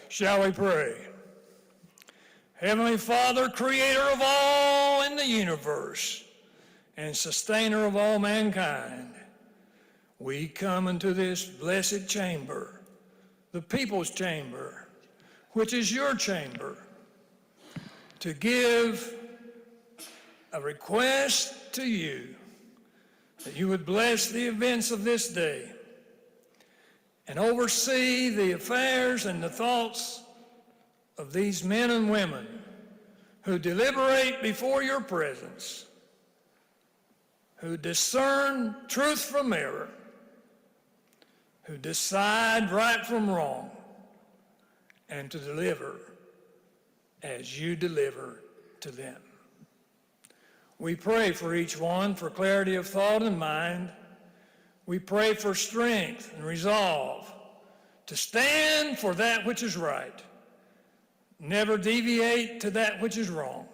Shall we pray? Heavenly Father, creator of all in the universe and sustainer of all mankind, we come into this blessed chamber, the people's chamber, which is your chamber, to give a request to you that you would bless the events of this day and oversee the affairs and the thoughts of these men and women who deliberate before your presence, who discern truth from error, who decide right from wrong, and to deliver as you deliver to them. We pray for each one for clarity of thought and mind. We pray for strength and resolve to stand for that which is right, never deviate to that which is wrong,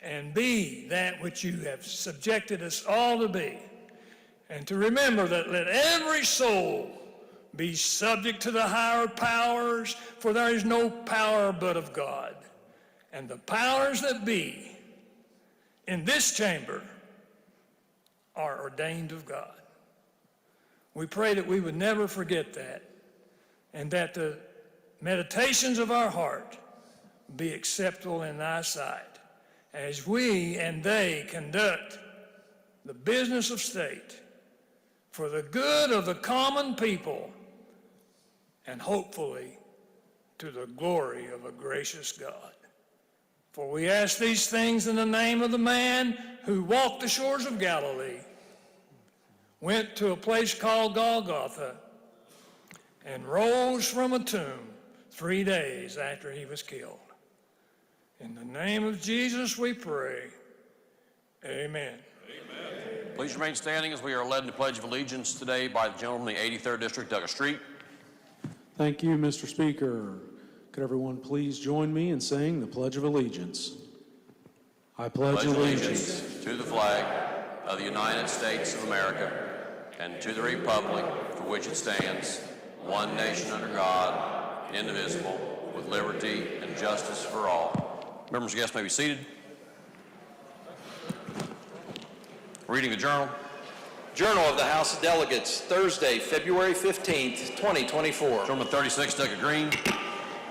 and be that which you have subjected us all to be. And to remember that let every soul be subject to the higher powers, for there is no power but of God. And the powers that be in this chamber are ordained of God. We pray that we would never forget that, and that the meditations of our heart be acceptable in thy sight, as we and they conduct the business of state for the good of the common people, and hopefully to the glory of a gracious God. For we ask these things in the name of the man who walked the shores of Galilee, went to a place called Golgotha, and rose from a tomb 3 days after he was killed. In the name of Jesus we pray. Amen. Amen. Please remain standing as we are led in the Pledge of Allegiance today by the gentleman in the 83rd District, Douglas Street. Thank you, Mr. Speaker. Could everyone please join me in saying the Pledge of Allegiance? I pledge allegiance to the flag of the United States of America and to the republic for which it stands, one nation under God, indivisible, with liberty and justice for all. Members and guests may be seated. Reading the Journal. Journal of the House of Delegates, Thursday, February 15th, 2024. Gentleman 36, Douglas Green.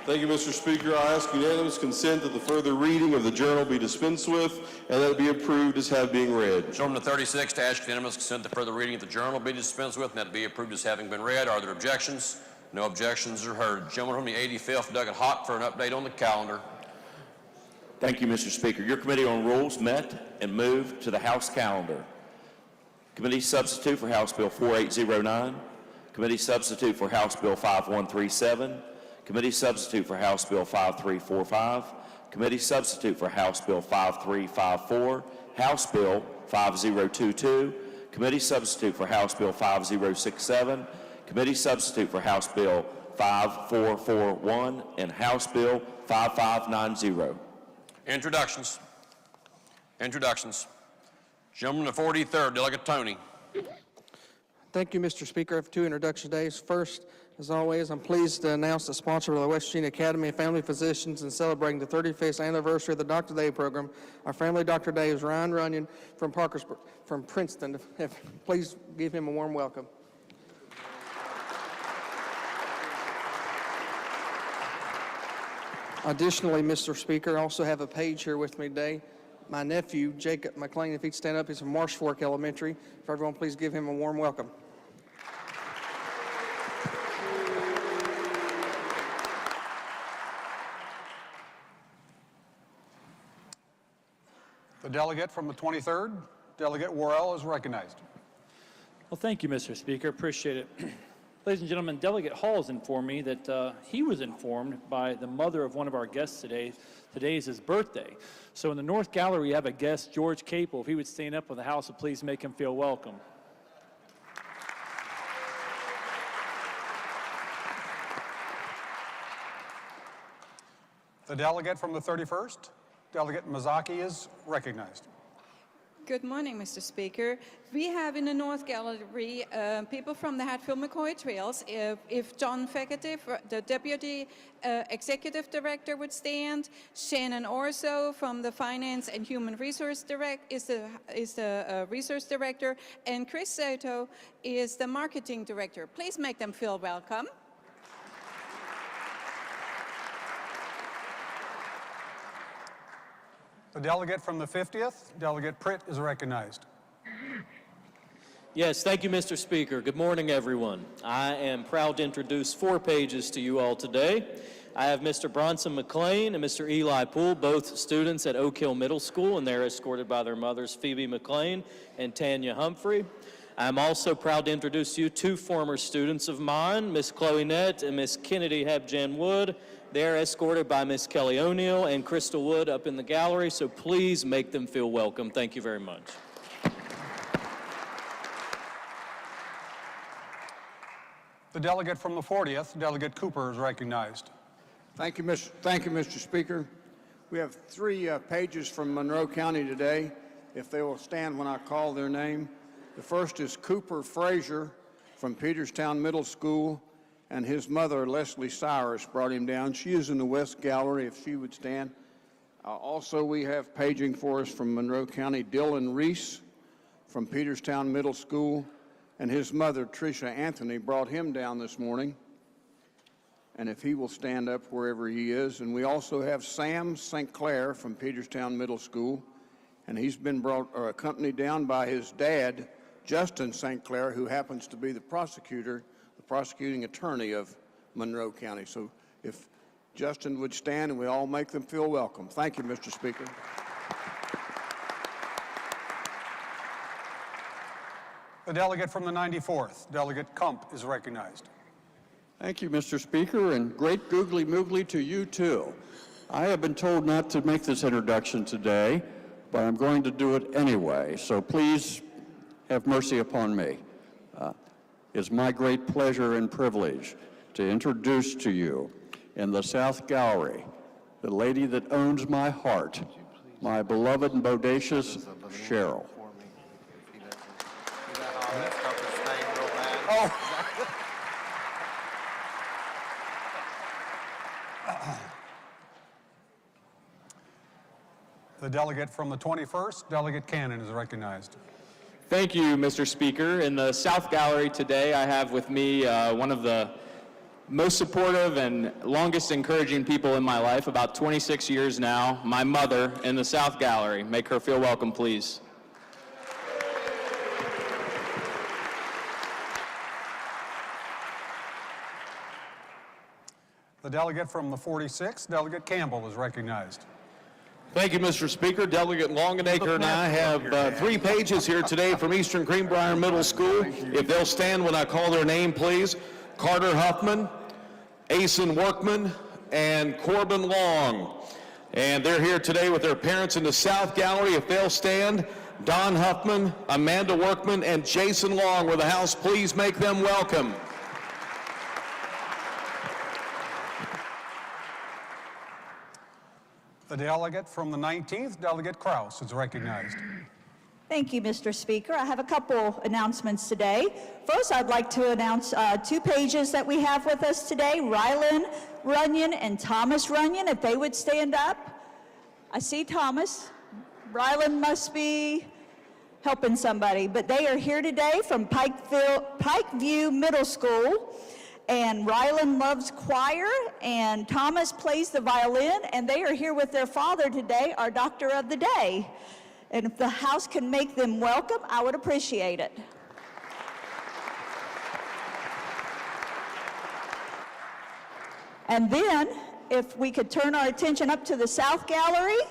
Thank you, Mr. Speaker. I ask unanimous consent that the further reading of the journal be dispensed with and that it be approved as having been read. Gentleman 36 to ask unanimous consent that further reading of the journal be dispensed with and that it be approved as having been read. Are there objections? No objections are heard. Gentleman from the 85th, Douglas Hawk, for an update on the calendar. Thank you, Mr. Speaker. Your Committee on Rules met and moved to the House calendar. Committee substitute for House Bill 4809. Committee substitute for House Bill 5137. Committee substitute for House Bill 5345. Committee substitute for House Bill 5354. House Bill 5022. Committee substitute for House Bill 5067. Committee substitute for House Bill 5441 and House Bill 5590. Introductions. Gentleman of the 43rd, Delegate Tony. Thank you, Mr. Speaker. I have 2 introduction days. First, as always, I'm pleased to announce the sponsor of the West Virginia Academy of Family Physicians in celebrating the 35th anniversary of the Dr. Day program. Our family Dr. Day is Ryan Runyon from Princeton. Please give him a warm welcome. Additionally, Mr. Speaker, I also have a page here with me today. My nephew, Jacob McLean, if he'd stand up, he's from Marsh Fork Elementary. For everyone, please give him a warm welcome. The delegate from the 23rd, Delegate Worrell, is recognized. Well, thank you, Mr. Speaker. Appreciate it. Ladies and gentlemen, Delegate Hall has informed me that he was informed by the mother of one of our guests today. Today is his birthday. So in the North Gallery, we have a guest, George Capel. If he would stand up with the House, and please make him feel welcome. The delegate from the 31st, Delegate Mazzocchi, is recognized. Good morning, Mr. Speaker. We have in the North Gallery people from the Hatfield-McCoy Trails. If John Fecketive, the Deputy Executive Director, would stand. Shannon Orso from the Finance and Human Resource is the Resource Director. And Chris Soto is the Marketing Director. Please make them feel welcome. The delegate from the 50th, Delegate Pritt, is recognized. Yes, thank you, Mr. Speaker. Good morning, everyone. I am proud to introduce 4 pages to you all today. I have Mr. Bronson McLean and Mr. Eli Poole, both students at Oak Hill Middle School, and they're escorted by their mothers, Phoebe McLean and Tanya Humphrey. I'm also proud to introduce you 2 former students of mine, Miss Chloe Nett and Miss Kennedy Hebjan Wood. They're escorted by Miss Kelly O'Neill and Crystal Wood up in the gallery, so please make them feel welcome. Thank you very much. The delegate from the 40th, Delegate Cooper, is recognized. Thank you, Mr. Speaker. We have 3 pages from Monroe County today, if they will stand when I call their name. The first is Cooper Frazier from Peterstown Middle School, and his mother, Leslie Cyrus, brought him down. She is in the West Gallery, if she would stand. Also, we have paging for us from Monroe County, Dylan Reese from Peterstown Middle School, and his mother, Tricia Anthony, brought him down this morning. And if he will stand up wherever he is. And we also have Sam St. Clair from Peterstown Middle School, and he's been accompanied down by his dad, Justin St. Clair, who happens to be the prosecuting attorney of Monroe County. So if Justin would stand and we all make them feel welcome. Thank you, Mr. Speaker. The delegate from the 94th, Delegate Kump, is recognized. Thank you, Mr. Speaker, and great googly moogly to you, too. I have been told not to make this introduction today, but I'm going to do it anyway, so please have mercy upon me. It's my great pleasure and privilege to introduce to you in the South Gallery the lady that owns my heart, my beloved and bodacious Cheryl. The delegate from the 21st, Delegate Cannon, is recognized. Thank you, Mr. Speaker. In the South Gallery today, I have with me one of the most supportive and longest encouraging people in my life, about 26 years now, my mother in the South Gallery. Make her feel welcome, please. The delegate from the 46th, Delegate Campbell, is recognized. Thank you, Mr. Speaker. Delegate Longenacre and I have 3 pages here today from Eastern Greenbrier Middle School. If they'll stand when I call their name, please. Carter Huffman, Asen Workman, and Corbin Long. And they're here today with their parents in the South Gallery. If they'll stand, Don Huffman, Amanda Workman, and Jason Long. Will the House please make them welcome? The delegate from the 19th, Delegate Kraus, is recognized. Thank you, Mr. Speaker. I have a couple announcements today. First, I'd like to announce 2 pages that we have with us today, Rylan Runyon and Thomas Runyon, if they would stand up. I see Thomas. Rylan must be helping somebody, but they are here today from Pikeview Middle School. And Rylan loves choir, and Thomas plays the violin, and they are here with their father today, our doctor of the day. And if the House can make them welcome, I would appreciate it. And then, if we could turn our attention up to the South Gallery,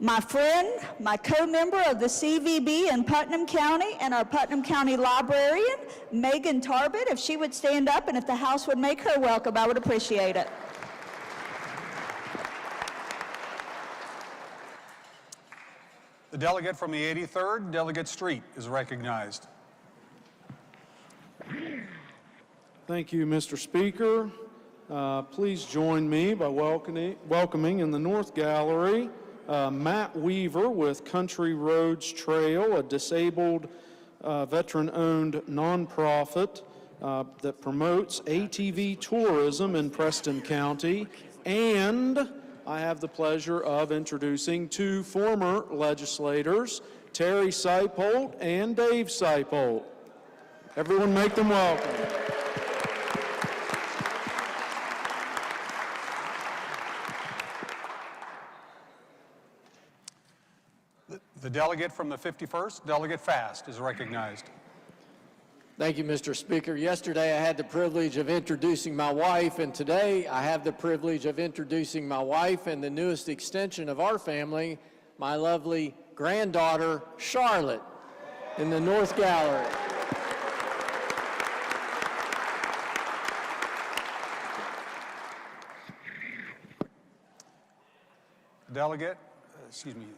my friend, my co-member of the CVB in Putnam County and our Putnam County librarian, Megan Tarbett, if she would stand up and if the House would make her welcome, I would appreciate it. The delegate from the 83rd, Delegate Street, is recognized. Thank you, Mr. Speaker. Please join me by welcoming in the North Gallery Matt Weaver with Country Roads Trail, a disabled veteran-owned nonprofit that promotes ATV tourism in Preston County. And I have the pleasure of introducing two former legislators, Terry Seipold and Dave Seipold. Everyone make them welcome. The delegate from the 51st, Delegate Fast, is recognized. Thank you, Mr. Speaker. Yesterday I had the privilege of introducing my wife, and today I have the privilege of introducing my wife and the newest extension of our family, my lovely granddaughter, Charlotte, in the North Gallery.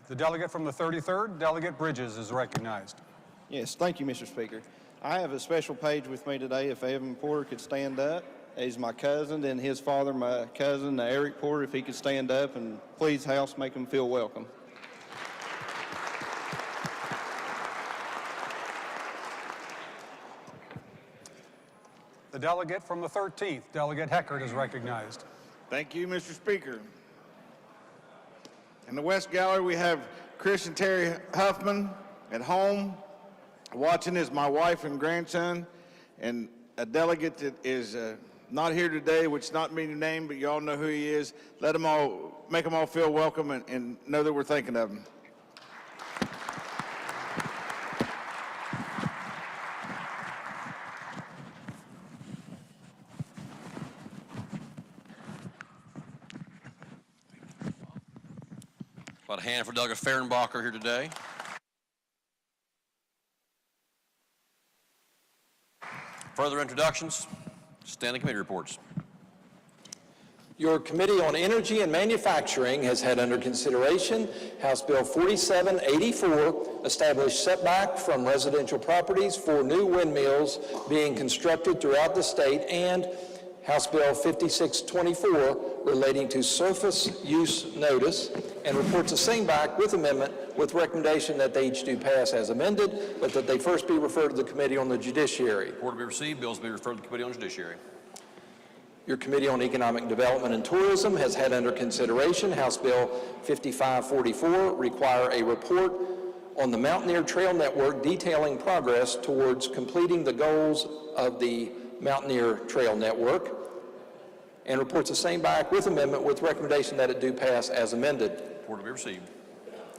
The delegate from the 33rd, Delegate Bridges, is recognized. Yes, thank you, Mr. Speaker. I have a special page with me today. If Evan Porter could stand up. He's my cousin, and his father, my cousin, Eric Porter, if he could stand up, and please, House, make him feel welcome. The delegate from the 13th, Delegate Heckert, is recognized. Thank you, Mr. Speaker. In the West Gallery, we have Chris and Terry Huffman at home. Watching is my wife and grandson, and a delegate that is not here today, which not mean your name, but you all know who he is. Let them all, make them all feel welcome and know that we're thinking of them. About a hand for Doug Fehrenbacher here today. Further introductions, standing committee reports. Your Committee on Energy and Manufacturing has had under consideration House Bill 4784, established setback from residential properties for new windmills being constructed throughout the state, and House Bill 5624, relating to surface use notice, and reports the same back with amendment with recommendation that they each do pass as amended, but that they first be referred to the Committee on the Judiciary. Report to be received, bills to be referred to the Committee on Judiciary. Your Committee on Economic Development and Tourism has had under consideration House Bill 5544, require a report on the Mountaineer Trail Network detailing progress towards completing the goals of the Mountaineer Trail Network, and reports the same back with amendment with recommendation that it do pass as amended. Report to be received.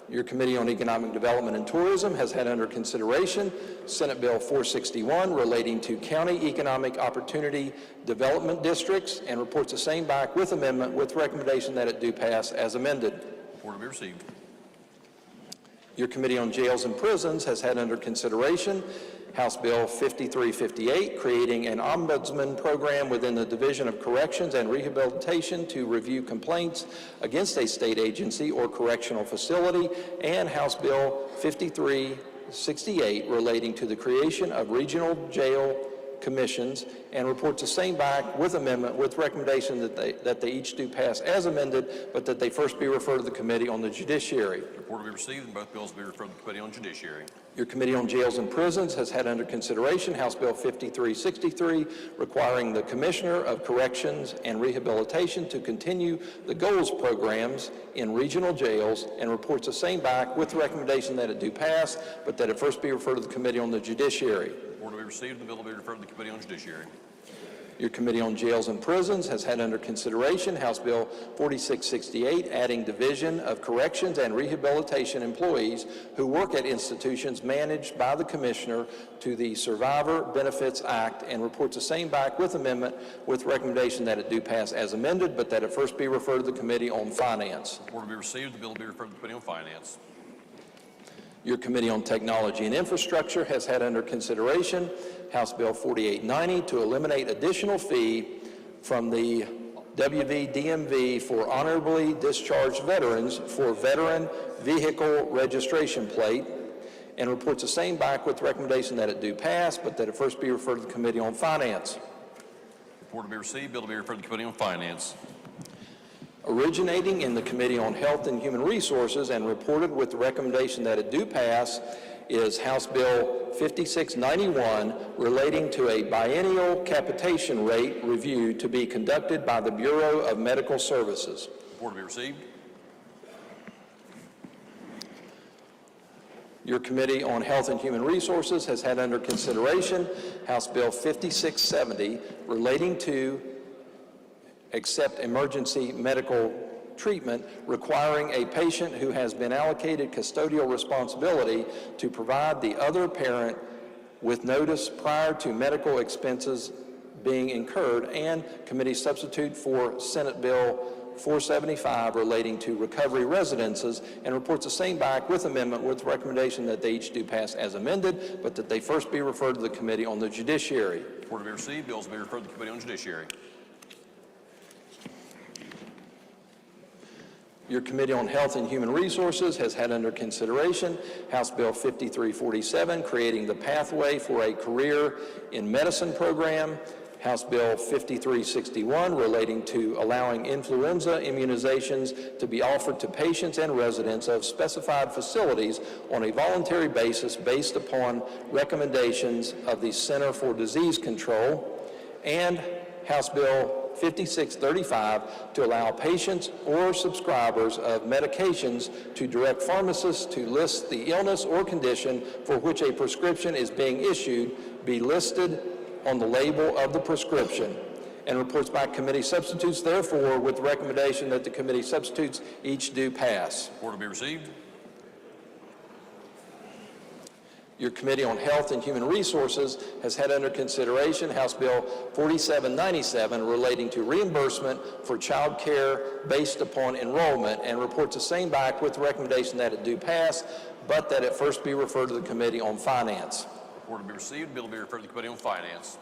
Your Committee on Economic Development and Tourism has had under consideration Senate Bill 461 relating to county economic opportunity development districts, and reports the same back with amendment with recommendation that it do pass as amended. Report to be received. Your Committee on Jails and Prisons has had under consideration House Bill 5358, creating an ombudsman program within the Division of Corrections and Rehabilitation to review complaints against a state agency or correctional facility, and House Bill 5368, relating to the creation of regional jail commissions, and reports the same back with amendment with recommendation that they each do pass as amended, but that they first be referred to the Committee on the Judiciary. Report to be received, and both bills will be referred to the Committee on Judiciary. Your Committee on Jails and Prisons has had under consideration House Bill 5363, requiring the Commissioner of Corrections and Rehabilitation to continue the goals programs in regional jails, and reports the same back with the recommendation that it do pass, but that it first be referred to the Committee on the Judiciary. Report to be received, and the bill will be referred to the Committee on Judiciary. Your Committee on Jails and Prisons has had under consideration House Bill 4668, adding Division of Corrections and Rehabilitation employees who work at institutions managed by the Commissioner to the Survivor Benefits Act, and reports the same back with amendment with recommendation that it do pass as amended, but that it first be referred to the Committee on Finance. Report to be received, the bill will be referred to the Committee on Finance. Your Committee on Technology and Infrastructure has had under consideration House Bill 4890 to eliminate additional fee from the WVDMV for honorably discharged veterans for veteran vehicle registration plate, and reports the same back with recommendation that it do pass, but that it first be referred to the Committee on Finance. Report to be received, bill to be referred to the Committee on Finance. Originating in the Committee on Health and Human Resources and reported with the recommendation that it do pass is House Bill 5691 relating to a biennial capitation rate review to be conducted by the Bureau of Medical Services. Report to be received. Your Committee on Health and Human Resources has had under consideration House Bill 5670 relating to accept emergency medical treatment requiring a patient who has been allocated custodial responsibility to provide the other parent with notice prior to medical expenses being incurred, and committee substitute for Senate Bill 475 relating to recovery residences, and reports the same back with amendment with recommendation that they each do pass as amended, but that they first be referred to the Committee on the Judiciary. Report to be received. Bills will be referred to the Committee on Judiciary. Your Committee on Health and Human Resources has had under consideration House Bill 5347, creating the Pathway for a Career in Medicine program, House Bill 5361, relating to allowing influenza immunizations to be offered to patients and residents of specified facilities on a voluntary basis based upon recommendations of the Center for Disease Control, and House Bill 5635 to allow patients or subscribers of medications to direct pharmacists to list the illness or condition for which a prescription is being issued be listed on the label of the prescription, and reports back committee substitutes, therefore, with the recommendation that the committee substitutes each do pass. Report to be received. Your Committee on Health and Human Resources has had under consideration House Bill 4797 relating to reimbursement for child care based upon enrollment, and reports the same back with the recommendation that it do pass, but that it first be referred to the Committee on Finance. Report to be received. Bill will be referred to the Committee on Finance.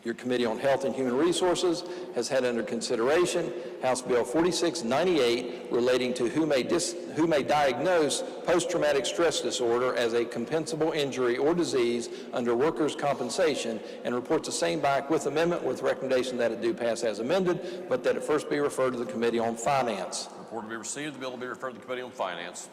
Your Committee on Health and Human Resources has had under consideration House Bill 4698 relating to who may diagnose post-traumatic stress disorder as a compensable injury or disease under workers' compensation, and reports the same back with amendment with recommendation that it do pass as amended, but that it first be referred to the Committee on Finance. Report to be received. The bill will be referred to the Committee on Finance.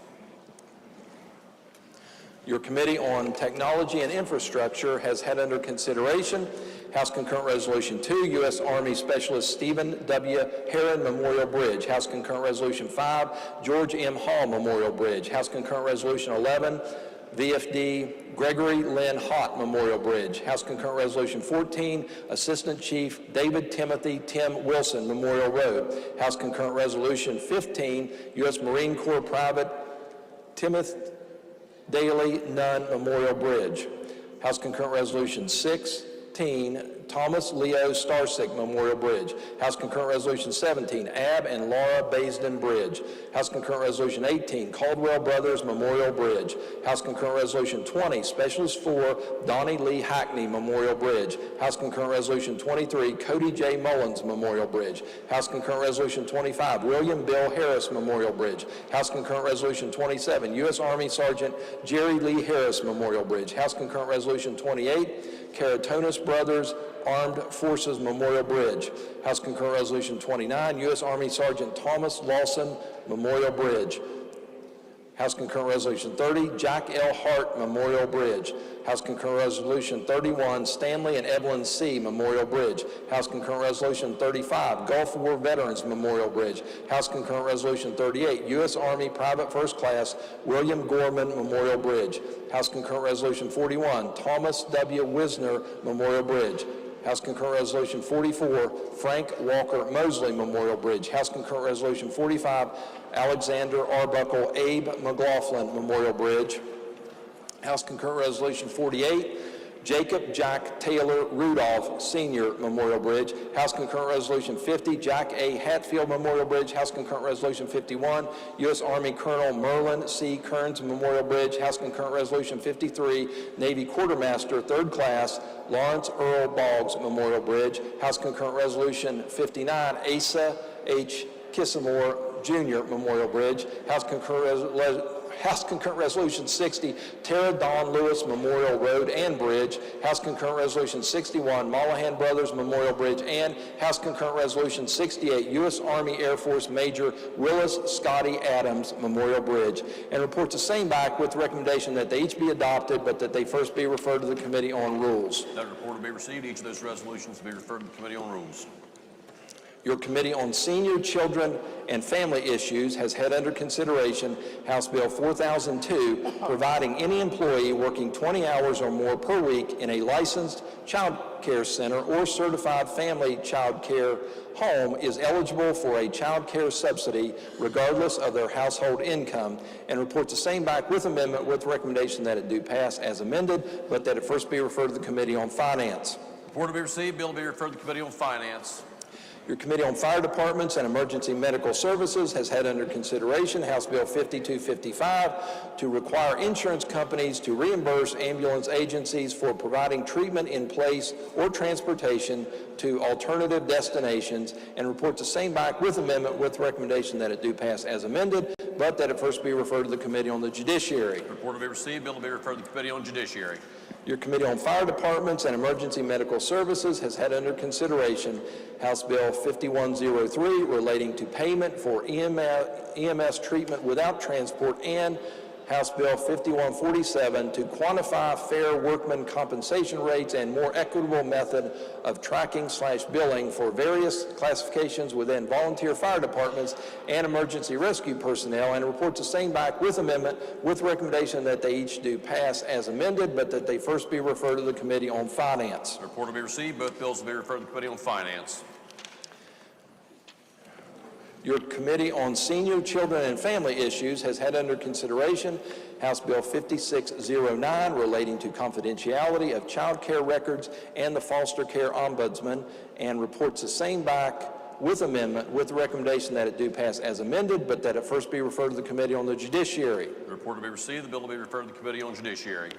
Your Committee on Technology and Infrastructure has had under consideration House Concurrent Resolution 2, U.S. Army Specialist Stephen W. Herron Memorial Bridge. House Concurrent Resolution 5, George M. Hall Memorial Bridge. House Concurrent Resolution 11, VFD Gregory Lynn Hott Memorial Bridge. House Concurrent Resolution 14, Assistant Chief David Timothy Tim Wilson Memorial Road. House Concurrent Resolution 15, U.S. Marine Corps Private Timothy Daly Nunn Memorial Bridge. House Concurrent Resolution 16, Thomas Leo Starsick Memorial Bridge. House Concurrent Resolution 17, Ab and Laura Baisden Bridge. House Concurrent Resolution 18, Caldwell Brothers Memorial Bridge. House Concurrent Resolution 20, Specialist 4, Donnie Lee Hackney Memorial Bridge. House Concurrent Resolution 23, Cody J. Mullins Memorial Bridge. House Concurrent Resolution 25, William Bill Harris Memorial Bridge. House Concurrent Resolution 27, U.S. Army Sergeant Jerry Lee Harris Memorial Bridge. House Concurrent Resolution 28, Caratonis Brothers Armed Forces Memorial Bridge. House Concurrent Resolution 29, U.S. Army Sergeant Thomas Lawson Memorial Bridge. House Concurrent Resolution 30, Jack L. Hart Memorial Bridge. House Concurrent Resolution 31, Stanley and Evelyn C. Memorial Bridge. House Concurrent Resolution 35, Gulf War Veterans Memorial Bridge. House Concurrent Resolution 38, U.S. Army Private First Class William Gorman Memorial Bridge. House Concurrent Resolution 41, Thomas W. Wisner Memorial Bridge. House Concurrent Resolution 44, Frank Walker Mosley Memorial Bridge. House Concurrent Resolution 45, Alexander Arbuckle Abe McLaughlin Memorial Bridge. House Concurrent Resolution 48, Jacob Jack Taylor Rudolph Sr. Memorial Bridge. House Concurrent Resolution 50, Jack A. Hatfield Memorial Bridge. House Concurrent Resolution 51, U.S. Army Colonel Merlin C. Kearns Memorial Bridge. House Concurrent Resolution 53, Navy Quartermaster 3rd Class Lawrence Earl Boggs Memorial Bridge. House Concurrent Resolution 59, Asa H. Kissamore Jr. Memorial Bridge. House Concurrent House Concurrent Resolution 60, Tara Dawn Lewis Memorial Road and Bridge, House Concurrent Resolution 61, Mollahan Brothers Memorial Bridge, and House Concurrent Resolution 68, U.S. Army Air Force Major Willis Scotty Adams Memorial Bridge, and report the same back with the recommendation that they each be adopted, but that they first be referred to the Committee on Rules. That report will be received. Each of those resolutions will be referred to the Committee on Rules. Your Committee on Senior, Children, and Family Issues has had under consideration House Bill 4002, providing any employee working 20 hours or more per week in a licensed child care center or certified family child care home is eligible for a child care subsidy regardless of their household income, and report the same back with amendment with recommendation that it do pass as amended, but that it first be referred to the Committee on Finance. Report will be received. Bill will be referred to the Committee on Finance. Your Committee on Fire Departments and Emergency Medical Services has had under consideration House Bill 5255 to require insurance companies to reimburse ambulance agencies for providing treatment in place or transportation to alternative destinations, and report the same back with amendment with recommendation that it do pass as amended, but that it first be referred to the Committee on the Judiciary. Report will be received. Bill will be referred to the Committee on Judiciary. Your Committee on Fire Departments and Emergency Medical Services has had under consideration House Bill 5103 relating to payment for EMS treatment without transport, and House Bill 5147 to quantify fair workman compensation rates and more equitable method of tracking/billing for various classifications within volunteer fire departments and emergency rescue personnel, and report the same back with amendment with recommendation that they each do pass as amended, but that they first be referred to the Committee on Finance. The report will be received. Both bills will be referred to the Committee on Finance. Your Committee on Senior, Children, and Family Issues has had under consideration House Bill 5609 relating to confidentiality of child care records and the foster care ombudsman, and reports the same back with amendment with the recommendation that it do pass as amended, but that it first be referred to the Committee on the Judiciary. The report will be received. The bill will be referred to the Committee on Judiciary.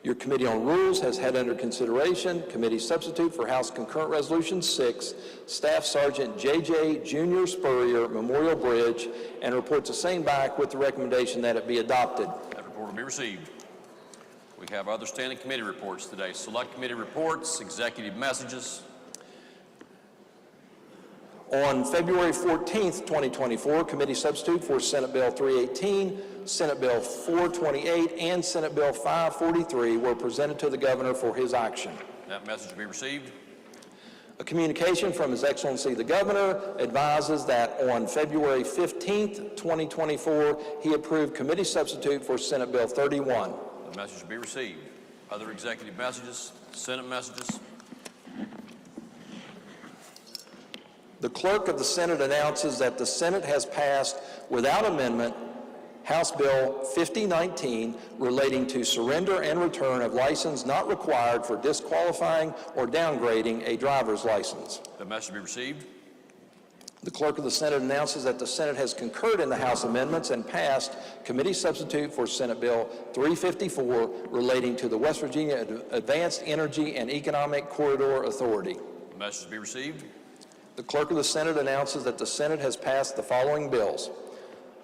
Your Committee on Rules has had under consideration Committee Substitute for House Concurrent Resolution 6, Staff Sergeant J.J. Junior Spurrier Memorial Bridge, and reports the same back with the recommendation that it be adopted. That report will be received. We have other standing committee reports today. Select committee reports, executive messages. On February 14th, 2024, Committee Substitute for Senate Bill 318, Senate Bill 428, and Senate Bill 543 were presented to the Governor for his action. That message will be received. A communication from His Excellency the Governor advises that on February 15th, 2024, he approved Committee Substitute for Senate Bill 31. The message will be received. Other executive messages, Senate messages. The Clerk of the Senate announces that the Senate has passed without amendment House Bill 5019 relating to surrender and return of license not required for disqualifying or downgrading a driver's license. The message will be received. The Clerk of the Senate announces that the Senate has concurred in the House amendments and passed Committee Substitute for Senate Bill 354 relating to the West Virginia Advanced Energy and Economic Corridor Authority. The message will be received. The Clerk of the Senate announces that the Senate has passed the following bills.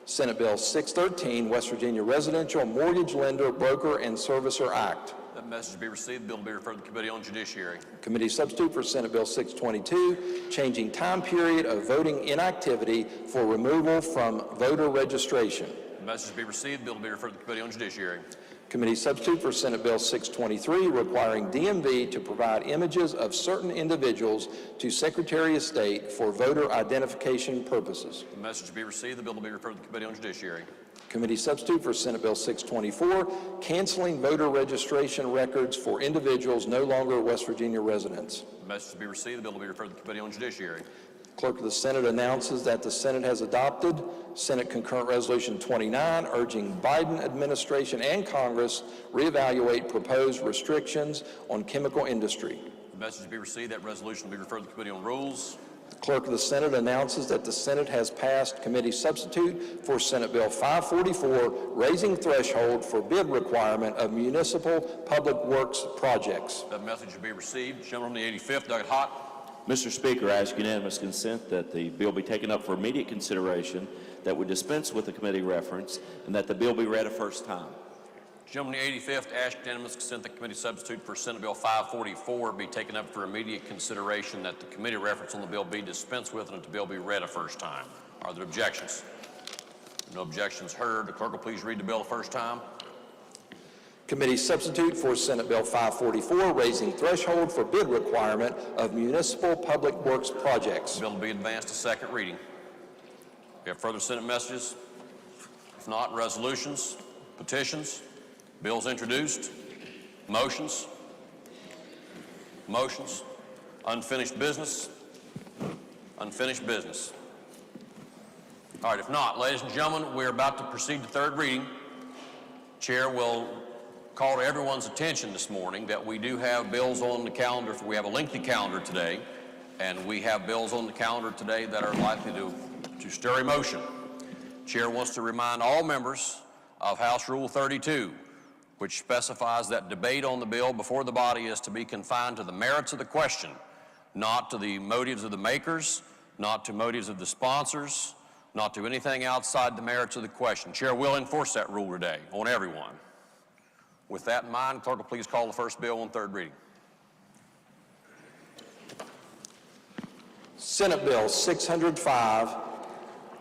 Senate Bill 613, West Virginia Residential Mortgage Lender, Broker, and Servicer Act. That message will be received. The bill will be referred to the Committee on Judiciary. Committee Substitute for Senate Bill 622, changing time period of voting inactivity for removal from voter registration. The message will be received. The bill will be referred to the Committee on Judiciary. Committee Substitute for Senate Bill 623, requiring DMV to provide images of certain individuals to Secretary of State for voter identification purposes. The message will be received. The bill will be referred to the Committee on Judiciary. Committee Substitute for Senate Bill 624, canceling voter registration records for individuals no longer West Virginia residents. The message will be received. The bill will be referred to the Committee on Judiciary. Clerk of the Senate announces that the Senate has adopted Senate Concurrent Resolution 29, urging Biden administration and Congress reevaluate proposed restrictions on chemical industry. The message will be received. That resolution will be referred to the Committee on Rules. Clerk of the Senate announces that the Senate has passed Committee Substitute for Senate Bill 544, raising threshold for bid requirement of municipal public works projects. That message will be received. Gentleman from the 85th, Doug Hott. Mr. Speaker, I ask unanimous consent that the bill be taken up for immediate consideration, that we dispense with the committee reference, and that the bill be read a first time. Gentleman, the 85th, ask unanimous consent that committee substitute for Senate Bill 544 be taken up for immediate consideration, that the committee reference on the bill be dispensed with, and that the bill be read a first time. Are there objections? No objections heard. The clerk will please read the bill a first time. Committee substitute for Senate Bill 544, raising threshold for bid requirement of municipal public works projects. The bill will be advanced to second reading. We have further Senate messages? If not, resolutions, petitions, bills introduced, motions, unfinished business, unfinished business. All right, if not, ladies and gentlemen, we're about to proceed to third reading. Chair will call to everyone's attention this morning that we do have bills on the calendar. We have a lengthy calendar today, and we have bills on the calendar today that are likely to stir emotion. Chair wants to remind all members of House Rule 32, which specifies that debate on the bill before the body is to be confined to the merits of the question, not to the motives of the makers, not to motives of the sponsors, not to anything outside the merits of the question. Chair will enforce that rule today on everyone. With that in mind, clerk will please call the first bill on third reading. Senate Bill 605,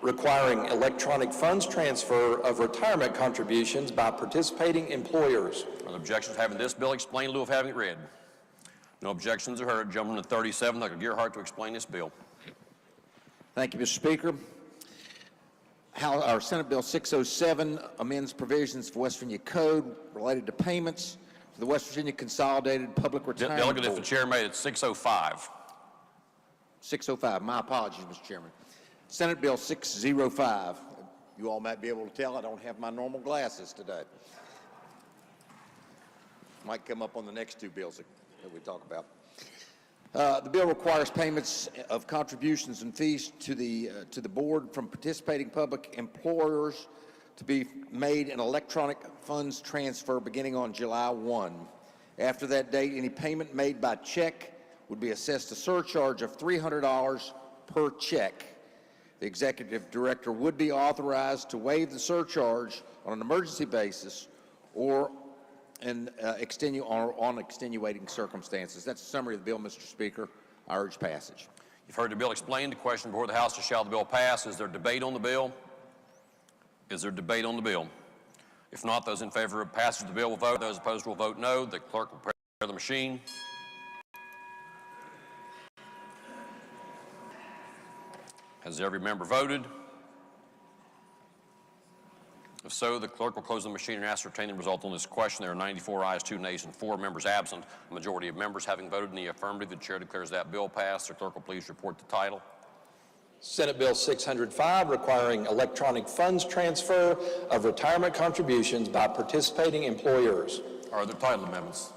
requiring electronic funds transfer of retirement contributions by participating employers. Are there objections to having this bill explained in lieu of having it read? No objections are heard. Gentleman to 37, Dr. Gearhart, to explain this bill. Thank you, Mr. Speaker. Our Senate Bill 607 amends provisions for West Virginia Code related to payments to the West Virginia Consolidated Public Retirement Delegate, Board. if the chair made it 605. 605, my apologies, Mr. Chairman. Senate Bill 605. You all might be able to tell I don't have my normal glasses today. Might come up on the next two bills that we talk about. The bill requires payments of contributions and fees to the board from participating public employers to be made in electronic funds transfer beginning on July 1. After that date, any payment made by check would be assessed a surcharge of $300 per check. The executive director would be authorized to waive the surcharge on an emergency basis or on extenuating circumstances. That's a summary of the bill, Mr. Speaker. I urge passage. You've heard the bill explained. The question before the House is, shall the bill pass? Is there debate on the bill? Is there debate on the bill? If not, those in favor of passage of the bill will vote. Those opposed will vote no. The clerk will prepare the machine. Has every member voted? If so, the clerk will close the machine and ascertain the result on this question. There are 94 ayes, 2 nays, and 4 members absent. A majority of members having voted in the affirmative, the chair declares that bill passed. The clerk will please report the title. Senate Bill 605, requiring electronic funds transfer of retirement contributions by participating employers. Are there title amendments?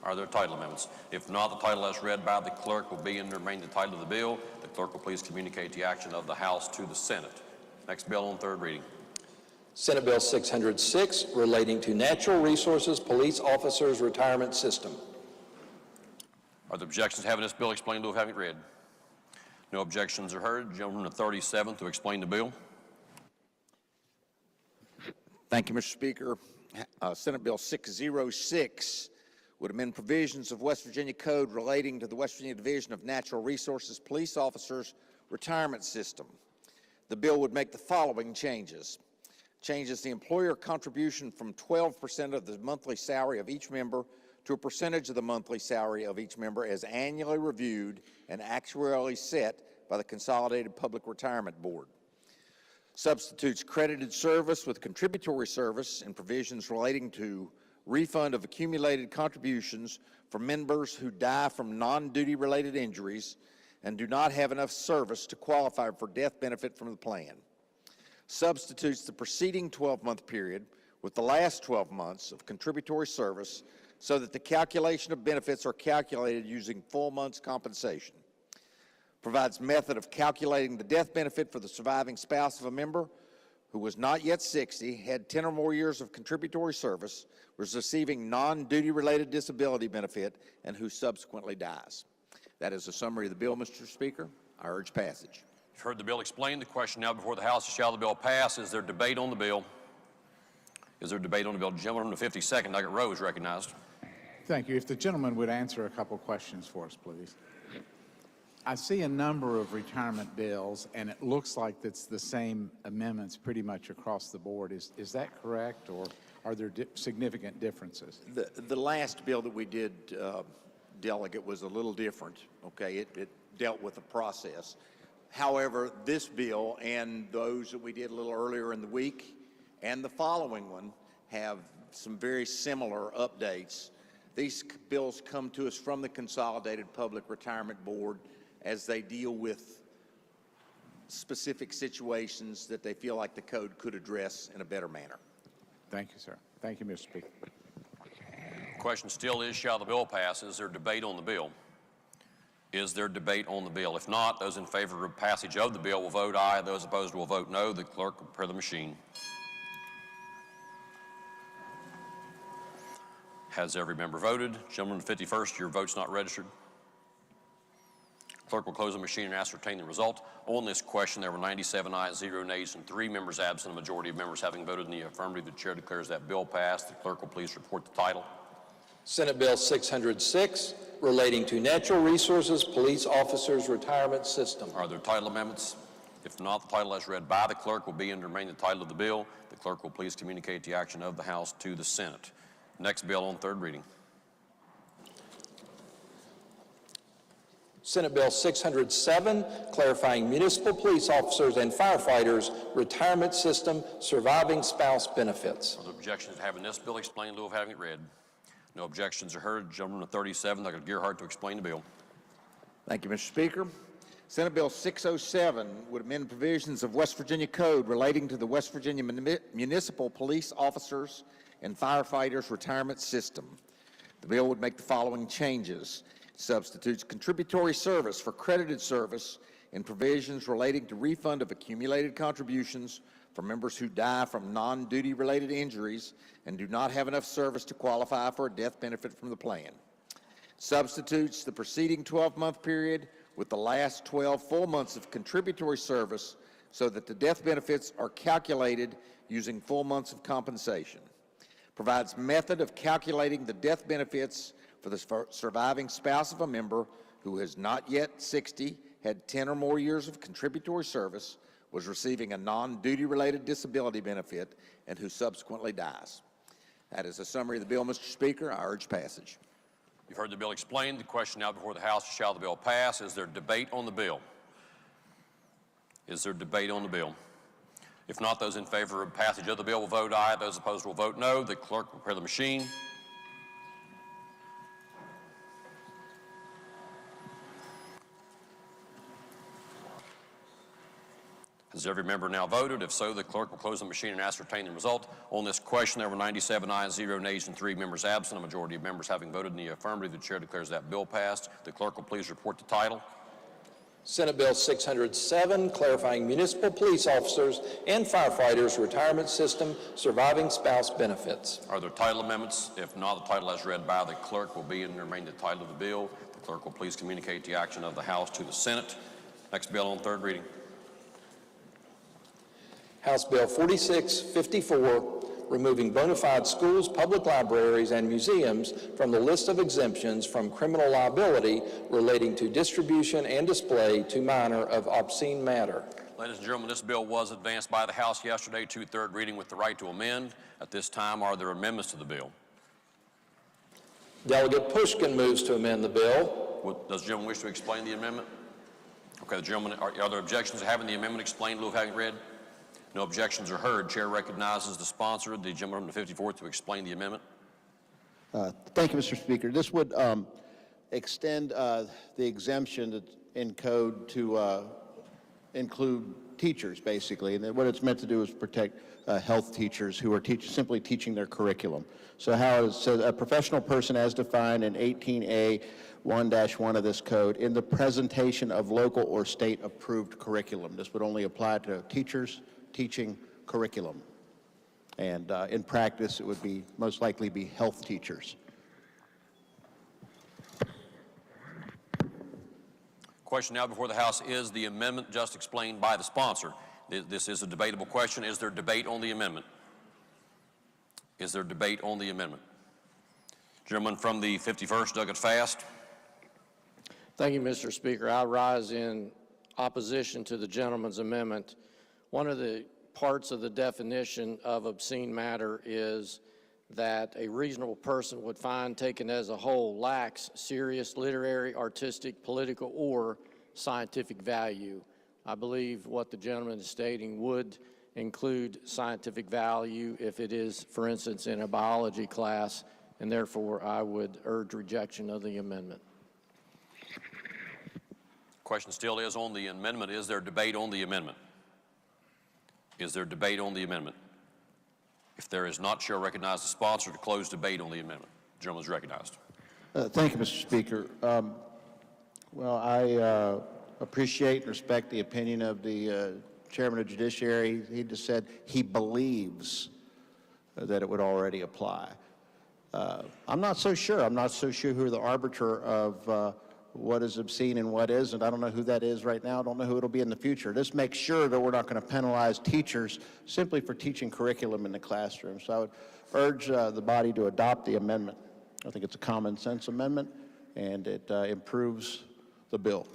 Are there title amendments? If not, the title as read by the clerk will be and remain the title of the bill. The clerk will please communicate the action of the House to the Senate. Next bill on third reading. Senate Bill 606, relating to Natural Resources Police Officers Retirement System. Are there objections to having this bill explained in lieu of having it read? No objections are heard. Gentleman to 37 to explain the bill. Thank you, Mr. Speaker. Senate Bill 606 would amend provisions of West Virginia Code relating to the West Virginia Division of Natural Resources Police Officers Retirement System. The bill would make the following changes. Changes the employer contribution from 12% of the monthly salary of each member to a percentage of the monthly salary of each member as annually reviewed and actuarially set by the Consolidated Public Retirement Board. Substitutes credited service with contributory service in provisions relating to refund of accumulated contributions for members who die from non-duty related injuries and do not have enough service to qualify for death benefit from the plan. Substitutes the preceding 12-month period with the last 12 months of contributory service so that the calculation of benefits are calculated using full months compensation. Provides method of calculating the death benefit for the surviving spouse of a member who was not yet 60, had 10 or more years of contributory service, was receiving non-duty related disability benefit, and who subsequently dies. That is a summary of the bill, Mr. Speaker. I urge passage. You've heard the bill explained. The question now before the House is, shall the bill pass? Is there debate on the bill? Is there debate on the bill? Gentleman from the 52nd, Nugget Rowe, is recognized. Thank you. If the gentleman would answer a couple questions for us, please. I see a number of retirement bills, and it looks like it's the same amendments pretty much across the board. Is that correct, or are there significant differences? The last bill that we did, Delegate, was a little different, okay? It dealt with the process. However, this bill and those that we did a little earlier in the week and the following one have some very similar updates. These bills come to us from the Consolidated Public Retirement Board as they deal with specific situations that they feel like the code could address in a better manner. Thank you, sir. Thank you, Mr. Speaker. The question still is, shall the bill pass? Is there debate on the bill? Is there debate on the bill? If not, those in favor of passage of the bill will vote aye. Those opposed will vote no. The clerk will prepare the machine. Has every member voted? Gentleman from the 51st, your vote's not registered. Clerk will close the machine and ascertain the result. On this question, there were 97 ayes, 0 nays, and 3 members absent. A majority of members having voted in the affirmative, the chair declares that bill passed. The clerk will please report the title. Senate Bill 606, relating to Natural Resources Police Officers Retirement System. Are there title amendments? If not, the title as read by the clerk will be and remain the title of the bill. The clerk will please communicate the action of the House to the Senate. Next bill on third reading. Senate Bill 607, clarifying municipal police officers and firefighters retirement system surviving spouse benefits. Are there objections to having this bill explained in lieu of having it read? No objections are heard. Gentleman of 37, Dr. Gearhart, to explain the bill. Thank you, Mr. Speaker. Senate Bill 607 would amend provisions of West Virginia Code relating to the West Virginia Municipal Police Officers and Firefighters Retirement System. The bill would make the following changes. It substitutes contributory service for credited service in provisions relating to refund of accumulated contributions for members who die from non-duty related injuries and do not have enough service to qualify for a death benefit from the plan. Substitutes the preceding 12-month period with the last 12 full months of contributory service so that the death benefits are calculated using full months of compensation. Provides method of calculating the death benefits for the surviving spouse of a member who is not yet 60, had 10 or more years of contributory service, was receiving a non-duty related disability benefit, and who subsequently dies. That is a summary of the bill, Mr. Speaker. I urge passage. You've heard the bill explained. The question now before the House is, shall the bill pass? Is there debate on the bill? Is there debate on the bill? If not, those in favor of passage of the bill will vote aye. Those opposed will vote no. The clerk will prepare the machine. Has every member now voted? If so, the clerk will close the machine and ascertain the result. On this question, there were 97 ayes, 0 nays, and 3 members absent. A majority of members having voted in the affirmative, the chair declares that bill passed. The clerk will please report the title. Senate Bill 607, clarifying municipal police officers and firefighters retirement system surviving spouse benefits. Are there title amendments? If not, the title as read by the clerk will be and remain the title of the bill. The clerk will please communicate the action of the House to the Senate. Next bill on third reading. House Bill 4654, removing bona fide schools, public libraries, and museums from the list of exemptions from criminal liability relating to distribution and display to minor of obscene matter. Ladies and gentlemen, this bill was advanced by the House yesterday to third reading with the right to amend. At this time, are there amendments to the bill? Delegate Pushkin moves to amend the bill. Does the gentleman wish to explain the amendment? Okay, the gentleman, are there objections to having the amendment explained in lieu of having it read? No objections are heard. Chair recognizes the sponsor, the gentleman from the 54th, to explain the amendment. Thank you, Mr. Speaker. This would extend the exemption in code to include teachers, basically. And what it's meant to do is protect health teachers who are simply teaching their curriculum. So how it says, a professional person as defined in 18A 1-1 of this code in the presentation of local or state approved curriculum. This would only apply to teachers teaching curriculum. And in practice, it would be most likely be health teachers. Question now before the House is the amendment just explained by the sponsor. This is a debatable question. Is there debate on the amendment? Is there debate on the amendment? Gentleman from the 51st, Douglas Fast. Thank you, Mr. Speaker. I rise in opposition to the gentleman's amendment. One of the parts of the definition of obscene matter is that a reasonable person would find taken as a whole lacks serious literary, artistic, political, or scientific value. I believe what the gentleman is stating would include scientific value if it is, for instance, in a biology class, and therefore I would urge rejection of the amendment. Question still is on the amendment. Is there debate on the amendment? Is there debate on the amendment? If there is not, chair recognize the sponsor to close debate on the amendment. The gentleman is recognized. Thank you, Mr. Speaker. Well, I appreciate and respect the opinion of the Chairman of Judiciary. He just said he believes that it would already apply. I'm not so sure. I'm not so sure who the arbiter of what is obscene and what isn't. I don't know who that is right now. I don't know who it'll be in the future. This makes sure that we're not going to penalize teachers simply for teaching curriculum in the classroom. So I would urge the body to adopt the amendment. I think it's a common sense amendment, and it improves the bill.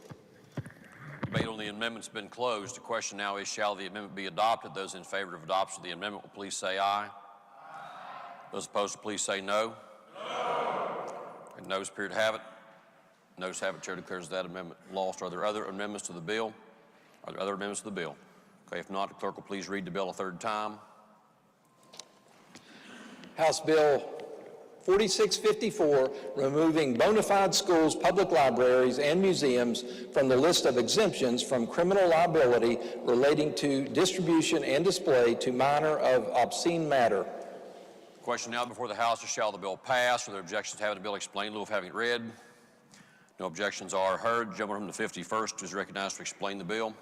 Debate on the amendment's been closed. The question now is, shall the amendment be adopted? Those in favor of adoption of the amendment will please say aye. Those opposed will please say no. And noes appear to have it. Noes have it. Chair declares that amendment lost. Are there other amendments to the bill? Are there other amendments to the bill? Okay, if not, the clerk will please read the bill a third time. House Bill 4654, removing bona fide schools, public libraries, and museums from the list of exemptions from criminal liability relating to distribution and display to minor of obscene matter. Question now before the House is, shall the bill pass? Are there objections to having the bill explained in lieu of having it read? No objections are heard. The gentleman from the 51st is recognized to explain the bill.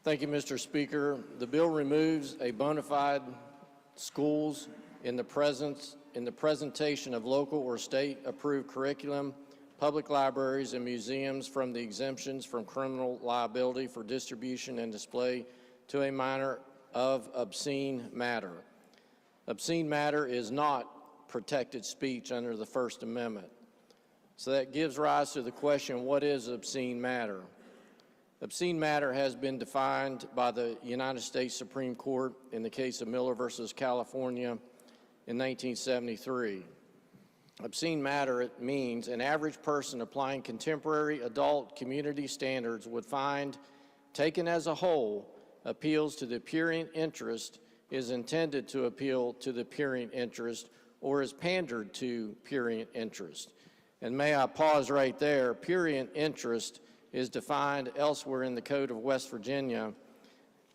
Thank you, Mr. Speaker. The bill removes a bona fide schools in the presentation of local or state-approved curriculum, public libraries, and museums from the exemptions from criminal liability for distribution and display to a minor of obscene matter. Obscene matter is not protected speech under the First Amendment. So that gives rise to the question, what is obscene matter? Obscene matter has been defined by the United States Supreme Court in the case of Miller versus California in 1973. Obscene matter, it means an average person applying contemporary adult community standards would find, taken as a whole, appeals to the prurient interest, is intended to appeal to the prurient interest, or is pandered to prurient interest. And may I pause right there? Prurient interest is defined elsewhere in the Code of West Virginia,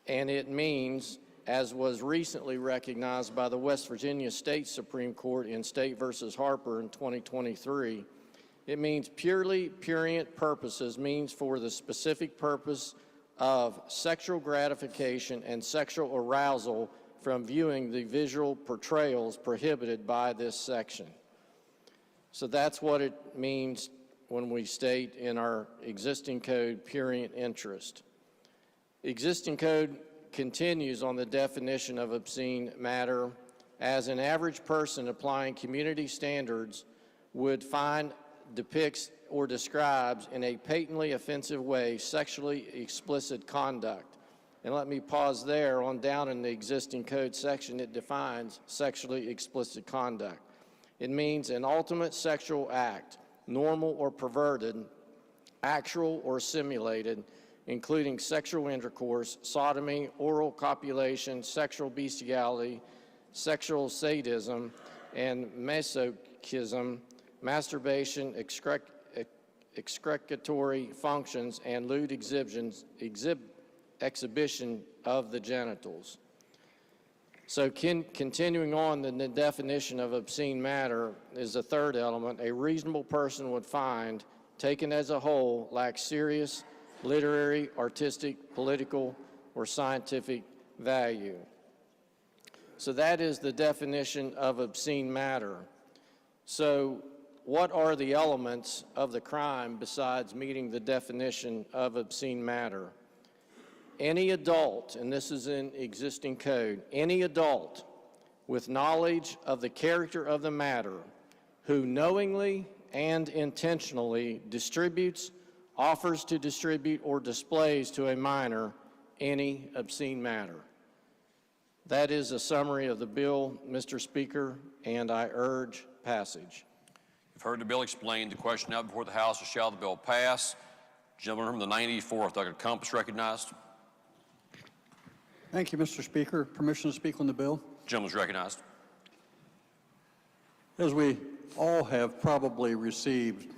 and it means, as was recently recognized by the West Virginia State Supreme Court in State versus Harper in 2023, it means purely prurient purposes means for the specific purpose of sexual gratification and sexual arousal from viewing the visual portrayals prohibited by this section. So that's what it means when we state in our existing code, prurient interest. Existing code continues on the definition of obscene matter as an average person applying community standards would find, depicts, or describes in a patently offensive way sexually explicit conduct. And let me pause there. On down in the existing code section, it defines sexually explicit conduct. It means an ultimate sexual act, normal or perverted, actual or simulated, including sexual intercourse, sodomy, oral copulation, sexual bestiality, sexual sadism, and masochism, masturbation, excretory functions, and lewd exhibition of the genitals. So continuing on, the definition of obscene matter is the third element. A reasonable person would find, taken as a whole, lacks serious literary, artistic, political, or scientific value. So that is the definition of obscene matter. So what are the elements of the crime besides meeting the definition of obscene matter? Any adult, and this is in existing code, any adult with knowledge of the character of the matter who knowingly and intentionally distributes, offers to distribute, or displays to a minor any obscene matter. That is a summary of the bill, Mr. Speaker, and I urge passage. You've heard the bill explained. The question now before the House is, shall the bill pass? Gentleman from the 94th, Dr. Compass, recognized. Thank you, Mr. Speaker. Permission to speak on the bill? Gentleman's recognized. As we all have probably received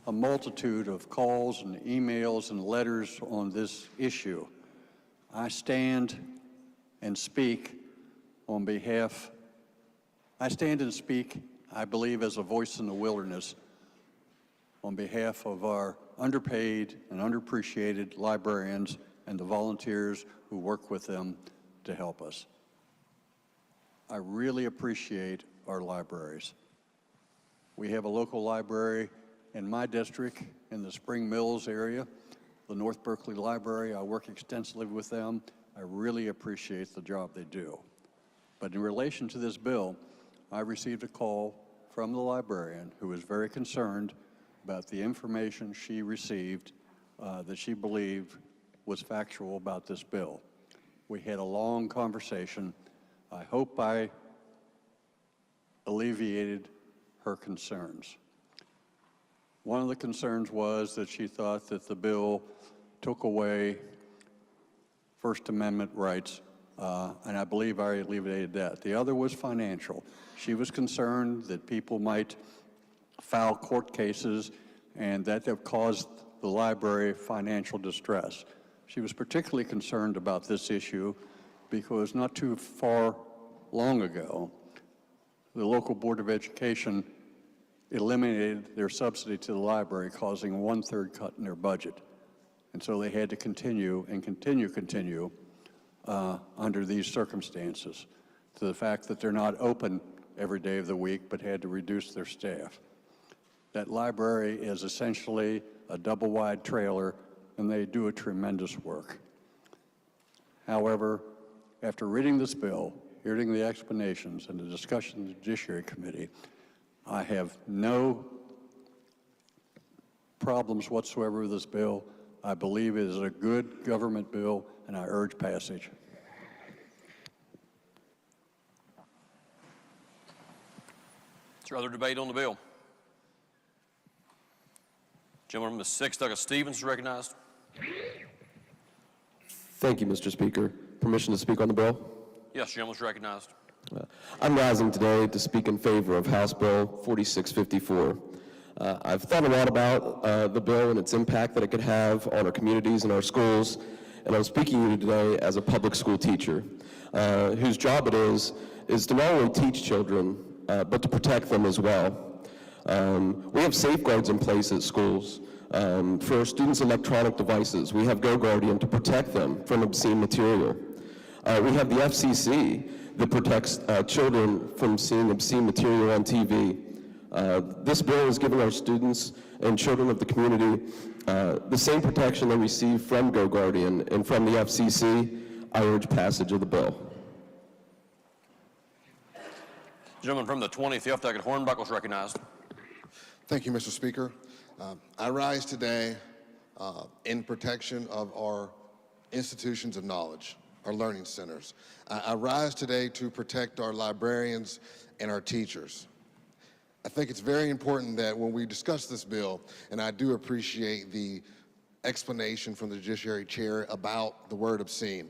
a multitude of calls and emails and letters on this issue, I stand and speak on behalf, I believe, as a voice in the wilderness on behalf of our underpaid and underappreciated librarians and the volunteers who work with them to help us. I really appreciate our libraries. We have a local library in my district in the Spring Mills area, the North Berkeley Library. I work extensively with them. I really appreciate the job they do. But in relation to this bill, I received a call from the librarian who was very concerned about the information she received that she believed was factual about this bill. We had a long conversation. I hope I alleviated her concerns. One of the concerns was that she thought that the bill took away First Amendment rights, and I believe I alleviated that. The other was financial. She was concerned that people might file court cases and that have caused the library financial distress. She was particularly concerned about this issue because not too long ago, the local Board of Education eliminated their subsidy to the library, causing a 1/3 cut in their budget. And so they had to continue under these circumstances, to the fact that they're not open every day of the week, but had to reduce their staff. That library is essentially a double-wide trailer, and they do a tremendous work. However, after reading this bill, hearing the explanations and the discussion in the Judiciary Committee, I have no problems whatsoever with this bill. I believe it is a good government bill, and I urge passage. Is there other debate on the bill? Gentleman from the 6th, Douglas Stevens, is recognized. Thank you, Mr. Speaker. Permission to speak on the bill? Yes, gentleman's recognized. I'm rising today to speak in favor of House Bill 4654. I've thought a lot about the bill and its impact that it could have on our communities and our schools, and I'm speaking to you today as a public school teacher whose job it is to not only teach children, but to protect them as well. We have safeguards in place at schools for our students' electronic devices. We have GoGuardian to protect them from obscene material. We have the FCC that protects children from seeing obscene material on TV. This bill is giving our students and children of the community the same protection they receive from GoGuardian and from the FCC. I urge passage of the bill. Gentleman from the 25th, Douglas Hornbuckle, is recognized. Thank you, Mr. Speaker. I rise today in protection of our institutions of knowledge, our learning centers. I rise today to protect our librarians and our teachers. I think it's very important that when we discuss this bill, and I do appreciate the explanation from the Judiciary Chair about the word obscene,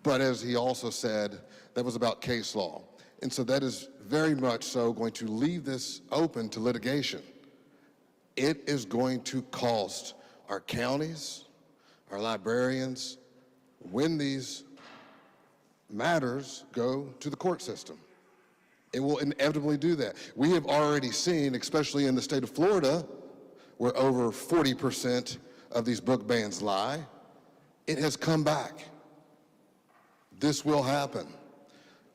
but as he also said, that was about case law. And so that is very much so going to leave this open to litigation. It is going to cost our counties, our librarians, when these matters go to the court system. It will inevitably do that. We have already seen, especially in the state of Florida, where over 40% of these book bans lie, it has come back. This will happen.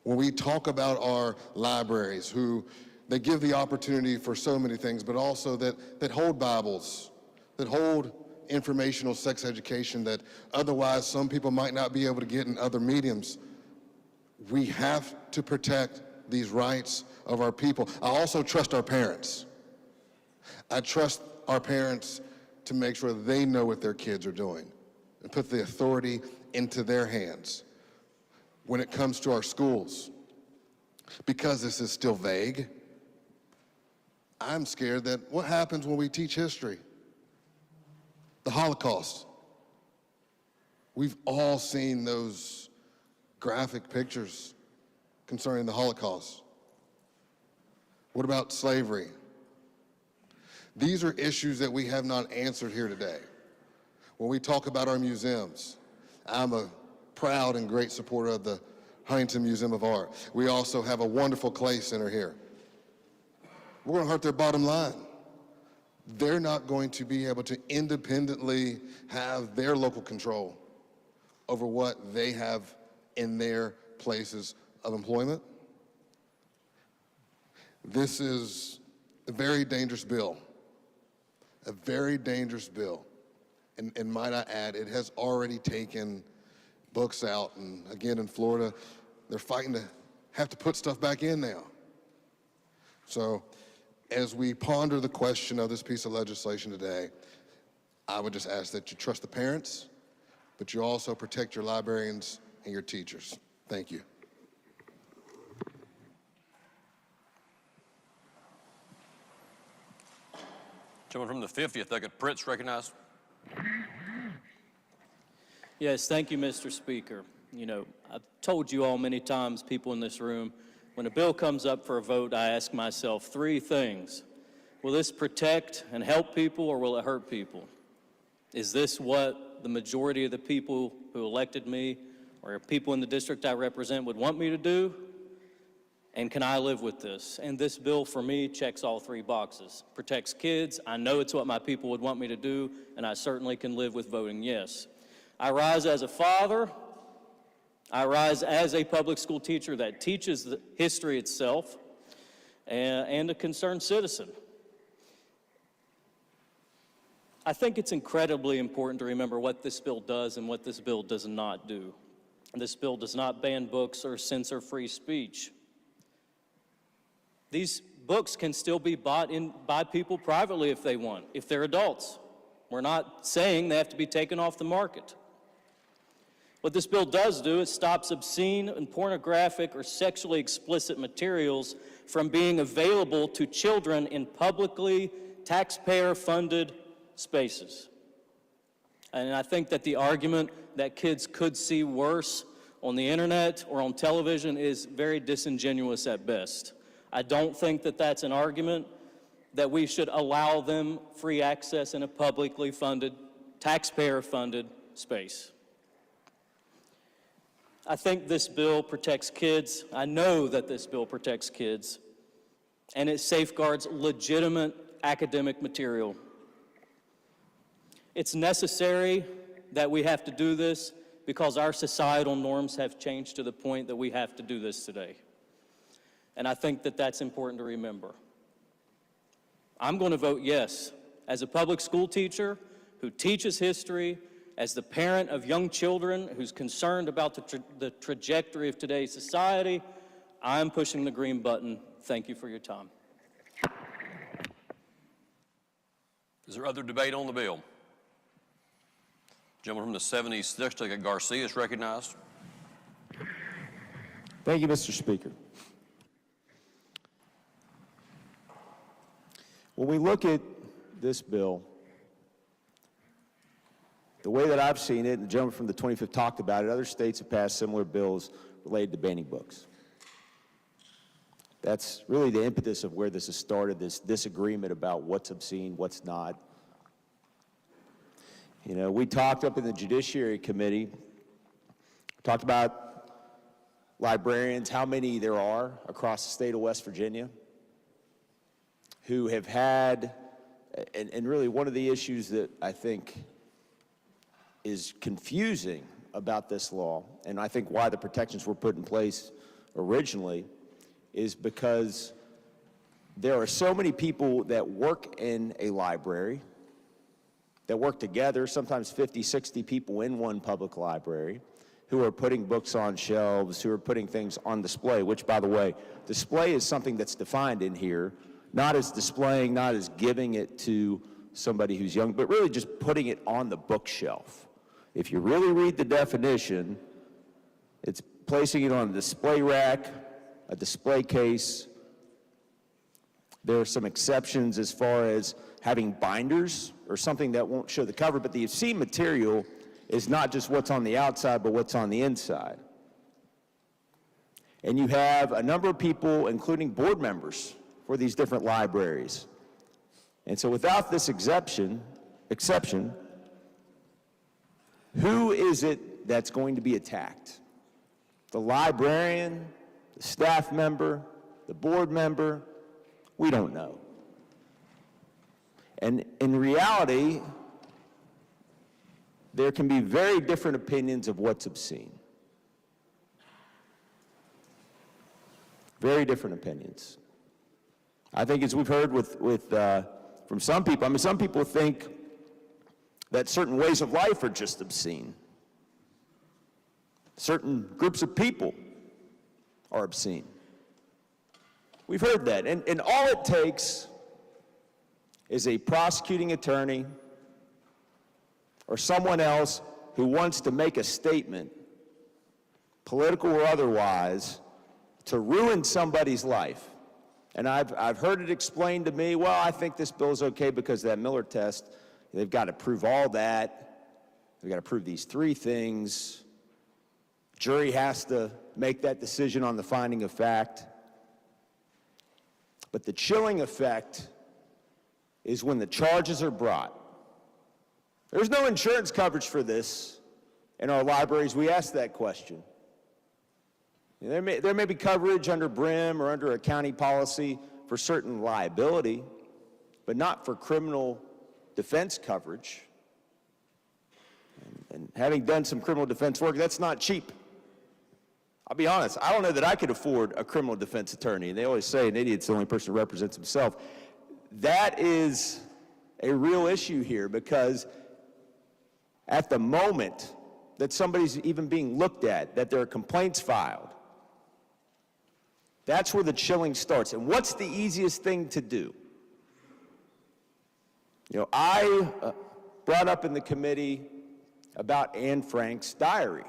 When we talk about our libraries who that give the opportunity for so many things, but also that hold Bibles, that hold informational sex education that otherwise some people might not be able to get in other mediums. We have to protect these rights of our people. I also trust our parents. I trust our parents to make sure they know what their kids are doing and put the authority into their hands when it comes to our schools. Because this is still vague, I'm scared that what happens when we teach history? The Holocaust. We've all seen those graphic pictures concerning the Holocaust. What about slavery? These are issues that we have not answered here today. When we talk about our museums, I'm a proud and great supporter of the Huntington Museum of Art. We also have a wonderful clay center here. We're going to hurt their bottom line. They're not going to be able to independently have their local control over what they have in their places of employment. This is a very dangerous bill, a very dangerous bill. And might I add, it has already taken books out. And again, in Florida, they're fighting to have to put stuff back in now. So as we ponder the question of this piece of legislation today, I would just ask that you trust the parents, but you also protect your librarians and your teachers. Thank you. Gentleman from the 50th, Delegate Pritz, recognized. Yes, thank you, Mr. Speaker. You know, I've told you all many times, people in this room, when a bill comes up for a vote, I ask myself three things. Will this protect and help people, or will it hurt people? Is this what the majority of the people who elected me or people in the district I represent would want me to do? And can I live with this? And this bill, for me, checks all three boxes. Protects kids. I know it's what my people would want me to do, and I certainly can live with voting yes. I rise as a father. I rise as a public school teacher that teaches the history itself, and a concerned citizen. I think it's incredibly important to remember what this bill does and what this bill does not do. This bill does not ban books or censor free speech. These books can still be bought by people privately if they want, if they're adults. We're not saying they have to be taken off the market. What this bill does do is stops obscene and pornographic or sexually explicit materials from being available to children in publicly taxpayer-funded spaces. And I think that the argument that kids could see worse on the internet or on television is very disingenuous at best. I don't think that that's an argument that we should allow them free access in a publicly funded, taxpayer-funded space. I think this bill protects kids. I know that this bill protects kids, and it safeguards legitimate academic material. It's necessary that we have to do this because our societal norms have changed to the point that we have to do this today. And I think that that's important to remember. I'm going to vote yes. As a public school teacher who teaches history, as the parent of young children who's concerned about the trajectory of today's society, I'm pushing the green button. Thank you for your time. Is there other debate on the bill? Gentleman from the 76th, Delegate Garcia, is recognized. Thank you, Mr. Speaker. When we look at this bill, the way that I've seen it, and the gentleman from the 25th talked about it, other states have passed similar bills related to banning books. That's really the impetus of where this has started, this disagreement about what's obscene, what's not. You know, we talked up in the Judiciary Committee, talked about librarians, how many there are across the state of West Virginia who have had, and really one of the issues that I think is confusing about this law, and I think why the protections were put in place originally, is because there are so many people that work in a library, that work together, sometimes 50, 60 people in one public library, who are putting books on shelves, who are putting things on display, which, by the way, display is something that's defined in here, not as displaying, not as giving it to somebody who's young, but really just putting it on the bookshelf. If you really read the definition, it's placing it on a display rack, a display case. There are some exceptions as far as having binders or something that won't show the cover, but the obscene material is not just what's on the outside, but what's on the inside. And you have a number of people, including board members, for these different libraries. And so without this exception, who is it that's going to be attacked? The librarian, the staff member, the board member? We don't know. And in reality, there can be very different opinions of what's obscene. Very different opinions. I think, as we've heard from some people, I mean, some people think that certain ways of life are just obscene. Certain groups of people are obscene. We've heard that, and all it takes is a prosecuting attorney or someone else who wants to make a statement, political or otherwise, to ruin somebody's life. And I've heard it explained to me, well, I think this bill is okay because of that Miller test. They've got to prove all that. They've got to prove these three things. Jury has to make that decision on the finding of fact. But the chilling effect is when the charges are brought. There's no insurance coverage for this in our libraries. We ask that question. There may be coverage under BRIM or under a county policy for certain liability, but not for criminal defense coverage. And having done some criminal defense work, that's not cheap. I'll be honest, I don't know that I could afford a criminal defense attorney. They always say an idiot's the only person who represents himself. That is a real issue here, because at the moment that somebody's even being looked at, that there are complaints filed, that's where the chilling starts. And what's the easiest thing to do? You know, I brought up in the committee about Anne Frank's diary.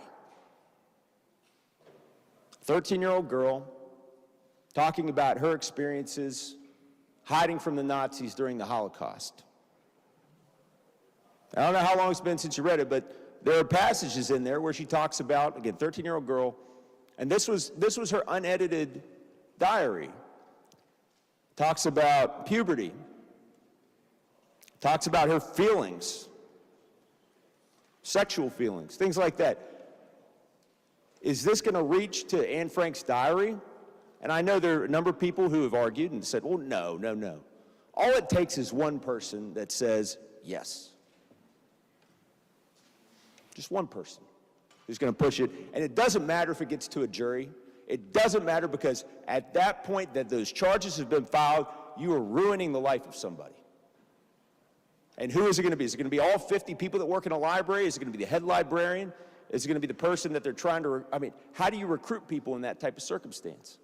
13-year-old girl talking about her experiences hiding from the Nazis during the Holocaust. I don't know how long it's been since you read it, but there are passages in there where she talks about, again, 13-year-old girl, and this was her unedited diary. Talks about puberty. Talks about her feelings, sexual feelings, things like that. Is this going to reach to Anne Frank's diary? And I know there are a number of people who have argued and said, well, no. All it takes is one person that says yes. Just one person who's going to push it. And it doesn't matter if it gets to a jury. It doesn't matter, because at that point that those charges have been filed, you are ruining the life of somebody. And who is it going to be? Is it going to be all 50 people that work in a library? Is it going to be the head librarian? Is it going to be the person that they're trying to, how do you recruit people in that type of circumstance?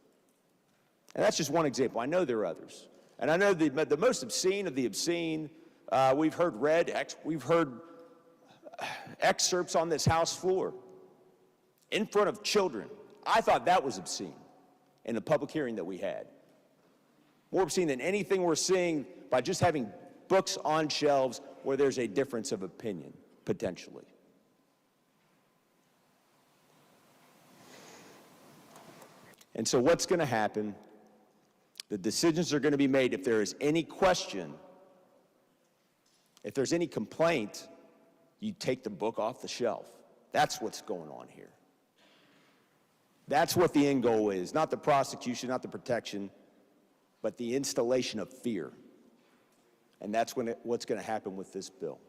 And that's just one example. I know there are others. And I know the most obscene of the obscene, we've heard excerpts on this House floor in front of children. I thought that was obscene in the public hearing that we had. More obscene than anything we're seeing by just having books on shelves where there's a difference of opinion, potentially. And so what's going to happen? The decisions are going to be made. If there is any question, if there's any complaint, you take the book off the shelf. That's what's going on here. That's what the end goal is. Not the prosecution, not the protection, but the installation of fear. And that's what's going to happen with this bill.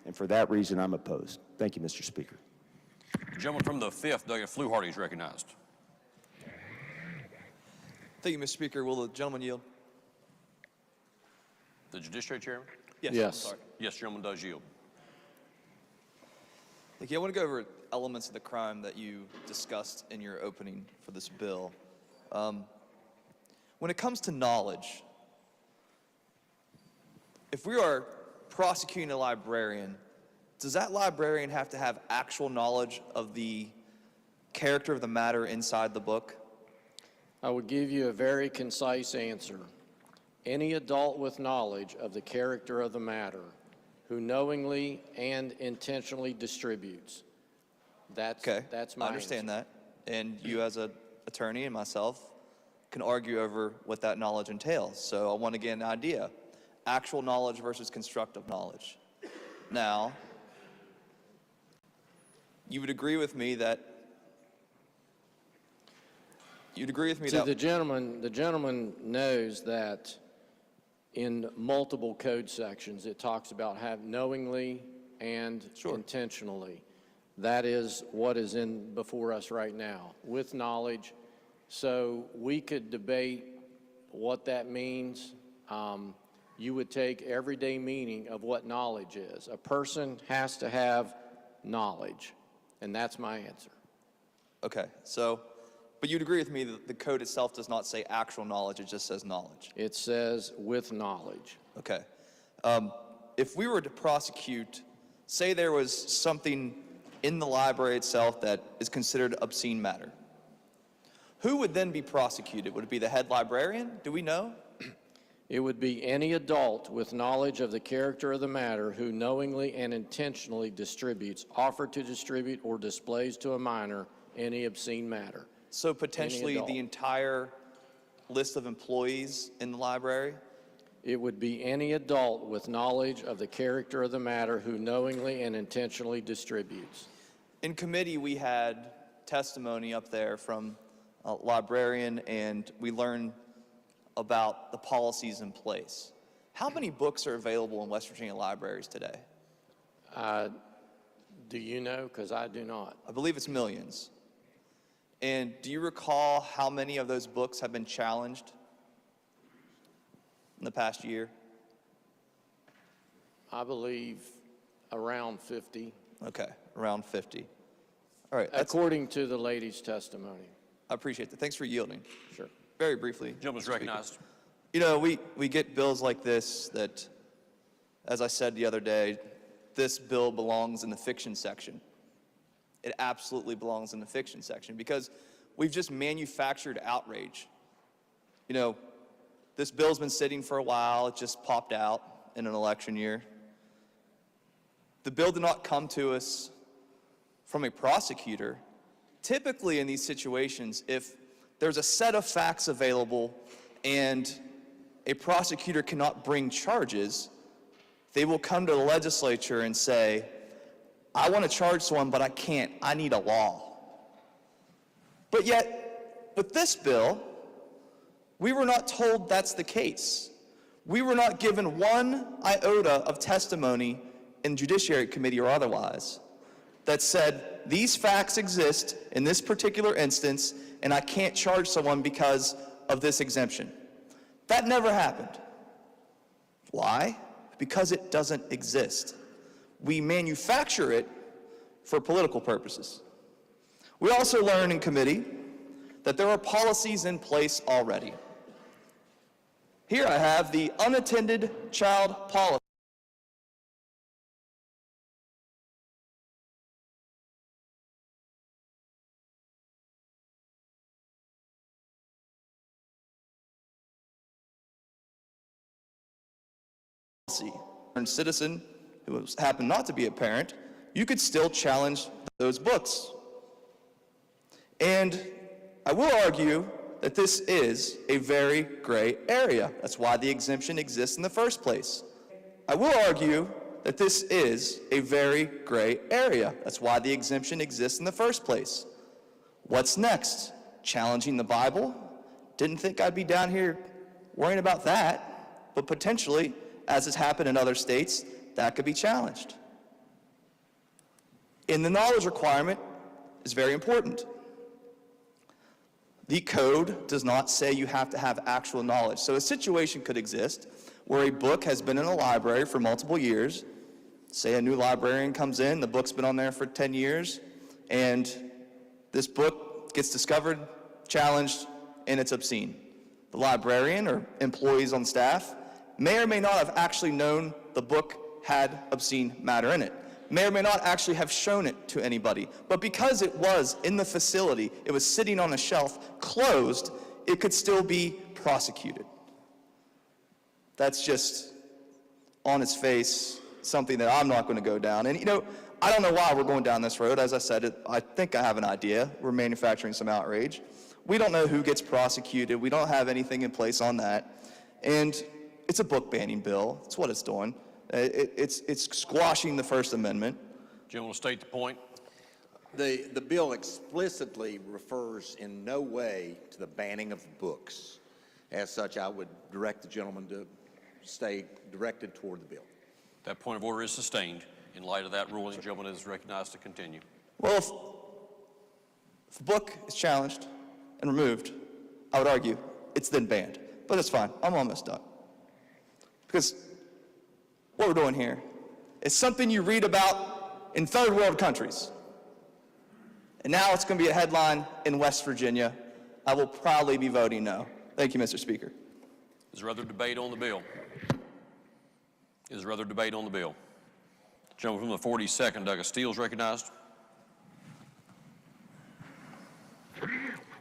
And for that reason, I'm opposed. Thank you, Mr. Speaker. The gentleman from the 5th, Douglas Fluharty, is recognized. Thank you, Mr. Speaker. Will the gentleman yield? The Judiciary Chairman? Yes. Sorry. Yes, gentleman does yield. Thank you. I want to go over elements of the crime that you discussed in your opening for this bill. When it comes to knowledge, if we are prosecuting a librarian, does that librarian have to have actual knowledge of the character of the matter inside the book? I would give you a very concise answer. Any adult with knowledge of the character of the matter who knowingly and intentionally distributes. That's my I understand answer. that. And you as an attorney and myself can argue over what that knowledge entails. So I want to get an idea. Actual knowledge versus constructive knowledge. Now, you would agree with me that The gentleman knows that in multiple code sections it talks about have knowingly and intentionally. That is what is in before us right now, with knowledge. So we could debate what that means. You would take everyday meaning of what knowledge is. A person has to have knowledge, and that's my answer. Okay, so, but you'd agree with me that the code itself does not say actual knowledge, it just says knowledge. It says with knowledge. Okay. If we were to prosecute, say there was something in the library itself that is considered obscene matter, who would then be prosecuted? Would it be the head librarian? Do we know? It would be any adult with knowledge of the character of the matter who knowingly and intentionally distributes, offered to distribute, or displays to a minor any obscene matter. So potentially the entire list of employees in the library? It would be any adult with knowledge of the character of the matter who knowingly and intentionally distributes. In committee, we had testimony up there from a librarian, and we learned about the policies in place. How many books are available in West Virginia libraries today? Do you know? Because I do not. I believe it's millions. And do you recall how many of those books have been challenged in the past year? I believe around 50. Okay, around 50. All right. According to the lady's testimony. I appreciate that. Thanks for yielding. Sure. Very briefly. Gentleman's recognized. You know, we get bills like this that, as I said the other day, this bill belongs in the fiction section. It absolutely belongs in the fiction section because we've just manufactured outrage. You know, this bill's been sitting for a while. It just popped out in an election year. The bill did not come to us from a prosecutor. Typically in these situations, if there's a set of facts available and a prosecutor cannot bring charges, they will come to the legislature and say, I want to charge someone, but I can't. I need a law. But yet, with this bill, we were not told that's the case. We were not given one iota of testimony in Judiciary Committee or otherwise that said, these facts exist in this particular instance, and I can't charge someone because of this exemption. That never happened. Why? Because it doesn't exist. We manufacture it for political purposes. We also learned in committee that there are policies in place already. Here I have the unattended child policy. Citizen who happened not to be a parent, you could still challenge those books. And I will argue that this is a very gray area. That's why the exemption exists in the first place. I will argue that this is a very gray area. That's why the exemption exists in the first place. What's next? Challenging the Bible? Didn't think I'd be down here worrying about that, but potentially, as has happened in other states, that could be challenged. And the knowledge requirement is very important. The code does not say you have to have actual knowledge. So a situation could exist where a book has been in a library for multiple years. Say a new librarian comes in, the book's been on there for 10 years, and this book gets discovered, challenged, and it's obscene. The librarian or employees on staff may or may not have actually known the book had obscene matter in it, may or may not actually have shown it to anybody, but because it was in the facility, it was sitting on a shelf, closed, it could still be prosecuted. That's just, on its face, something that I'm not going to go down. And, you know, I don't know why we're going down this road. As I said, I think I have an idea. We're manufacturing some outrage. We don't know who gets prosecuted. We don't have anything in place on that. And it's a book banning bill. That's what it's doing. It's squashing the First Amendment. Do you want to state the point? The bill explicitly refers in no way to the banning of books. As such, I would direct the gentleman to stay directed toward the bill. That point of order is sustained. In light of that ruling, the gentleman is recognized to continue. Well, if a book is challenged and removed, I would argue it's then banned. But that's fine. I'm almost done. Because what we're doing here is something you read about in third world countries. And now it's going to be a headline in West Virginia. I will proudly be voting no. Thank you, Mr. Speaker. Is there other debate on the bill? Is there other debate on the bill? Gentleman from the 42nd, Douglas Steele, is recognized.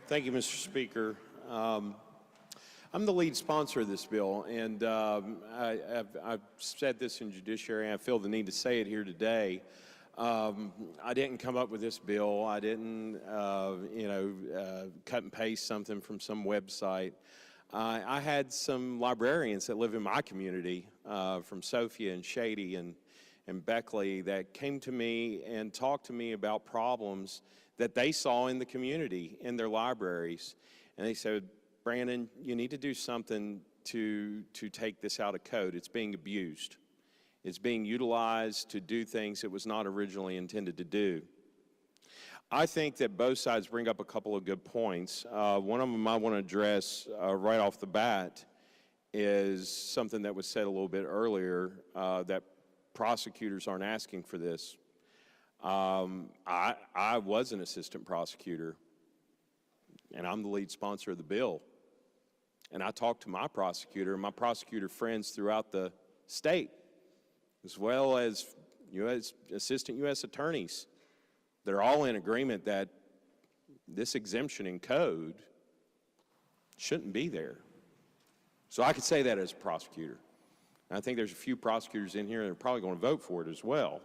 Thank you, Mr. Speaker. I'm the lead sponsor of this bill, and I've said this in judiciary, and I feel the need to say it here today. I didn't come up with this bill. I didn't, cut and paste something from some website. I had some librarians that live in my community, from Sophia and Shady and Beckley, that came to me and talked to me about problems that they saw in the community, in their libraries. And they said, Brandon, you need to do something to take this out of code. It's being abused. It's being utilized to do things it was not originally intended to do. I think that both sides bring up a couple of good points. One of them I want to address right off the bat is something that was said a little bit earlier, that prosecutors aren't asking for this. I was an assistant prosecutor, and I'm the lead sponsor of the bill. And I talked to my prosecutor friends throughout the state, as well as assistant U.S. attorneys. They're all in agreement that this exemption in code shouldn't be there. So I could say that as a prosecutor. And I think there's a few prosecutors in here that are probably going to vote for it as well.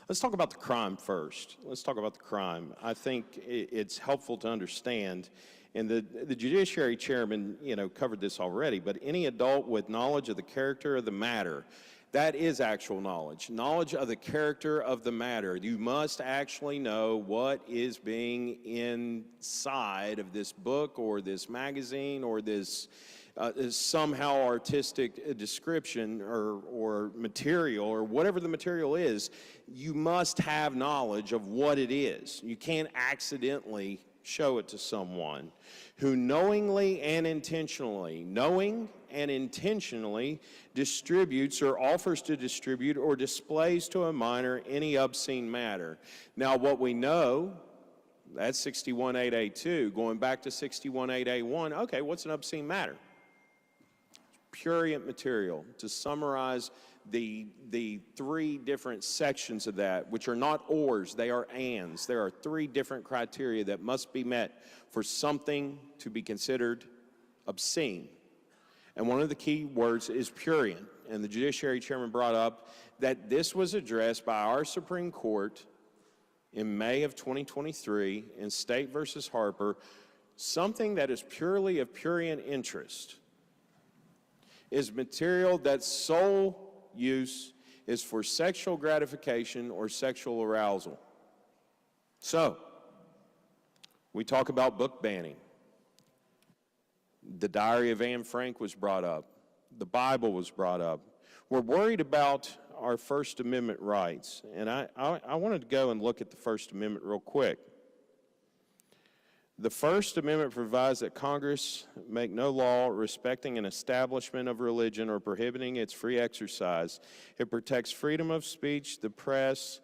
Let's talk about the crime first. Let's talk about the crime. I think it's helpful to understand, and the judiciary chairman, covered this already, but any adult with knowledge of the character of the matter, that is actual knowledge. Knowledge of the character of the matter. You must actually know what is being inside of this book or this magazine or this somehow artistic description or material or whatever the material is. You must have knowledge of what it is. You can't accidentally show it to someone who knowing and intentionally distributes or offers to distribute or displays to a minor any obscene matter. Now, what we know, that's 618A2, going back to 618A1, okay, what's an obscene matter? Prurient material. To summarize the three different sections of that, which are not ors, they are ands. There are three different criteria that must be met for something to be considered obscene. And one of the key words is prurient. And the judiciary chairman brought up that this was addressed by our Supreme Court in May of 2023 in State versus Harper. Something that is purely of prurient interest is material that sole use is for sexual gratification or sexual arousal. So, we talk about book banning. The Diary of Anne Frank was brought up. The Bible was brought up. We're worried about our First Amendment rights, and I wanted to go and look at the First Amendment real quick. The First Amendment provides that Congress make no law respecting an establishment of religion or prohibiting its free exercise. It protects freedom of speech, the press,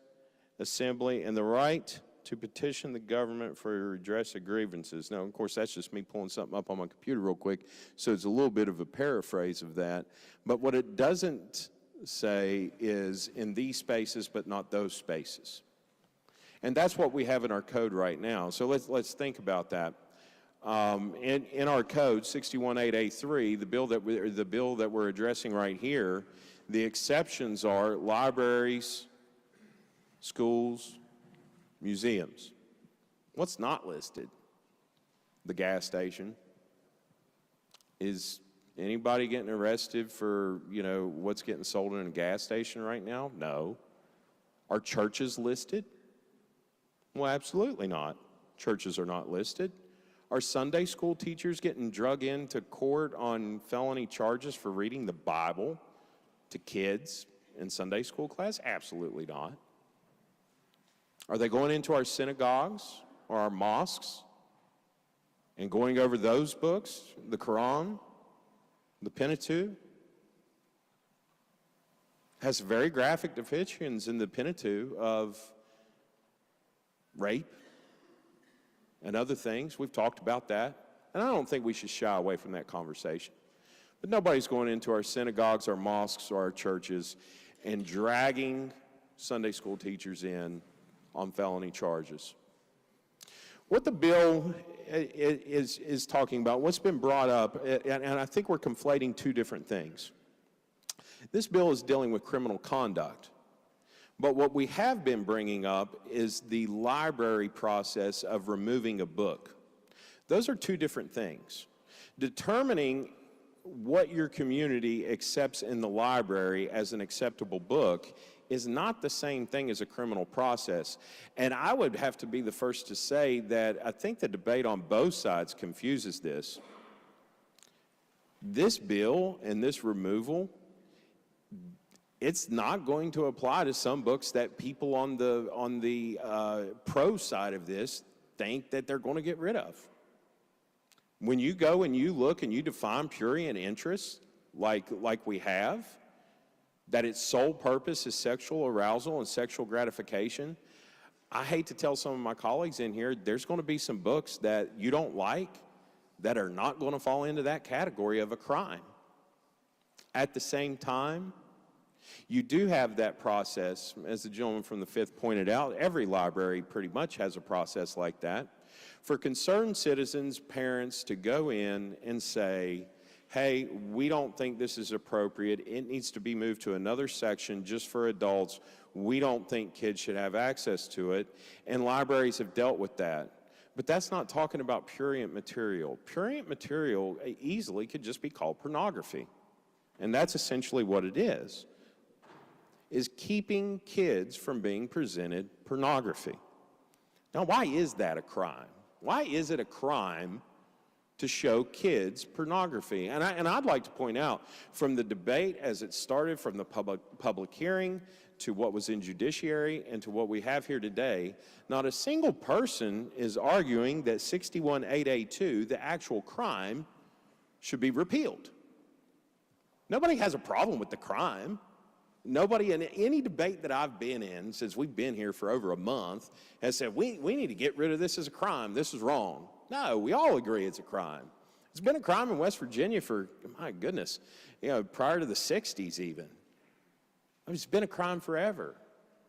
assembly, and the right to petition the government for redress of grievances. Now, of course, that's just me pulling something up on my computer real quick, so it's a little bit of a paraphrase of that. But what it doesn't say is in these spaces, but not those spaces. And that's what we have in our code right now. So let's think about that. In our code, 618A3, the bill that we're addressing right here, the exceptions are libraries, schools, museums. What's not listed? The gas station. Is anybody getting arrested for, what's getting sold in a gas station right now? No. Are churches listed? Well, absolutely not. Churches are not listed. Are Sunday school teachers getting drug into court on felony charges for reading the Bible to kids in Sunday school class? Absolutely not. Are they going into our synagogues or our mosques and going over those books, the Quran, the Pentateuch? Has very graphic depictions in the Pentateuch of rape and other things. We've talked about that, and I don't think we should shy away from that conversation. But nobody's going into our synagogues, our mosques, or our churches and dragging Sunday school teachers in on felony charges. What the bill is talking about, what's been brought up, and I think we're conflating two different things. This bill is dealing with criminal conduct. But what we have been bringing up is the library process of removing a book. Those are two different things. Determining what your community accepts in the library as an acceptable book is not the same thing as a criminal process. And I would have to be the first to say that I think the debate on both sides confuses this. This bill and this removal, it's not going to apply to some books that people on the pro side of this think that they're going to get rid of. When you go and you look and you define prurient interest, like we have, that its sole purpose is sexual arousal and sexual gratification, I hate to tell some of my colleagues in here, there's going to be some books that you don't like that are not going to fall into that category of a crime. At the same time, you do have that process, as the gentleman from the 5th pointed out, every library pretty much has a process like that, for concerned citizens, parents to go in and say, hey, we don't think this is appropriate, it needs to be moved to another section just for adults, we don't think kids should have access to it, and libraries have dealt with that. But that's not talking about prurient material. Prurient material easily could just be called pornography, and that's essentially what it is keeping kids from being presented pornography. Now, why is that a crime? Why is it a crime to show kids pornography? And I'd like to point out, from the debate as it started, from the public hearing to what was in judiciary and to what we have here today, not a single person is arguing that 618A2, the actual crime, should be repealed. Nobody has a problem with the crime. Nobody in any debate that I've been in since we've been here for over a month has said, we need to get rid of this as a crime, this is wrong. No, we all agree it's a crime. It's been a crime in West Virginia for, my goodness, prior to the 60s even. It's been a crime forever.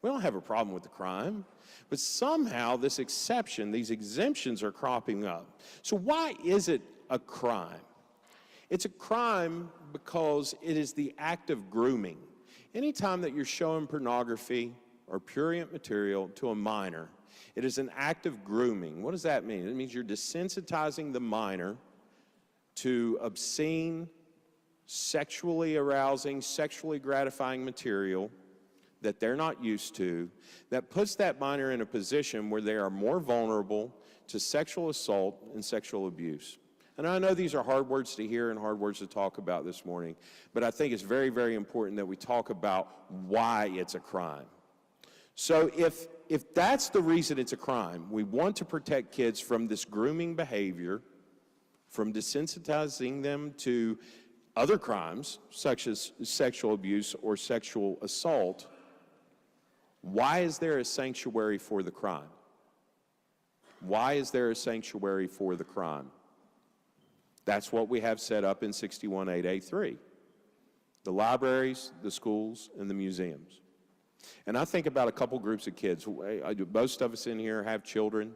We don't have a problem with the crime, but somehow this exception, these exemptions are cropping up. So why is it a crime? It's a crime because it is the act of grooming. Anytime that you're showing pornography or prurient material to a minor, it is an act of grooming. What does that mean? It means you're desensitizing the minor to obscene, sexually arousing, sexually gratifying material that they're not used to, that puts that minor in a position where they are more vulnerable to sexual assault and sexual abuse. And I know these are hard words to hear and hard words to talk about this morning, but I think it's very, very important that we talk about why it's a crime. So if if that's the reason it's a crime, we want to protect kids from this grooming behavior, from desensitizing them to other crimes, such as sexual abuse or sexual assault, why is there a sanctuary for the crime? Why is there a sanctuary for the crime? That's what we have set up in 618A3. The libraries, the schools, and the museums. And I think about a couple groups of kids. Most of us in here have children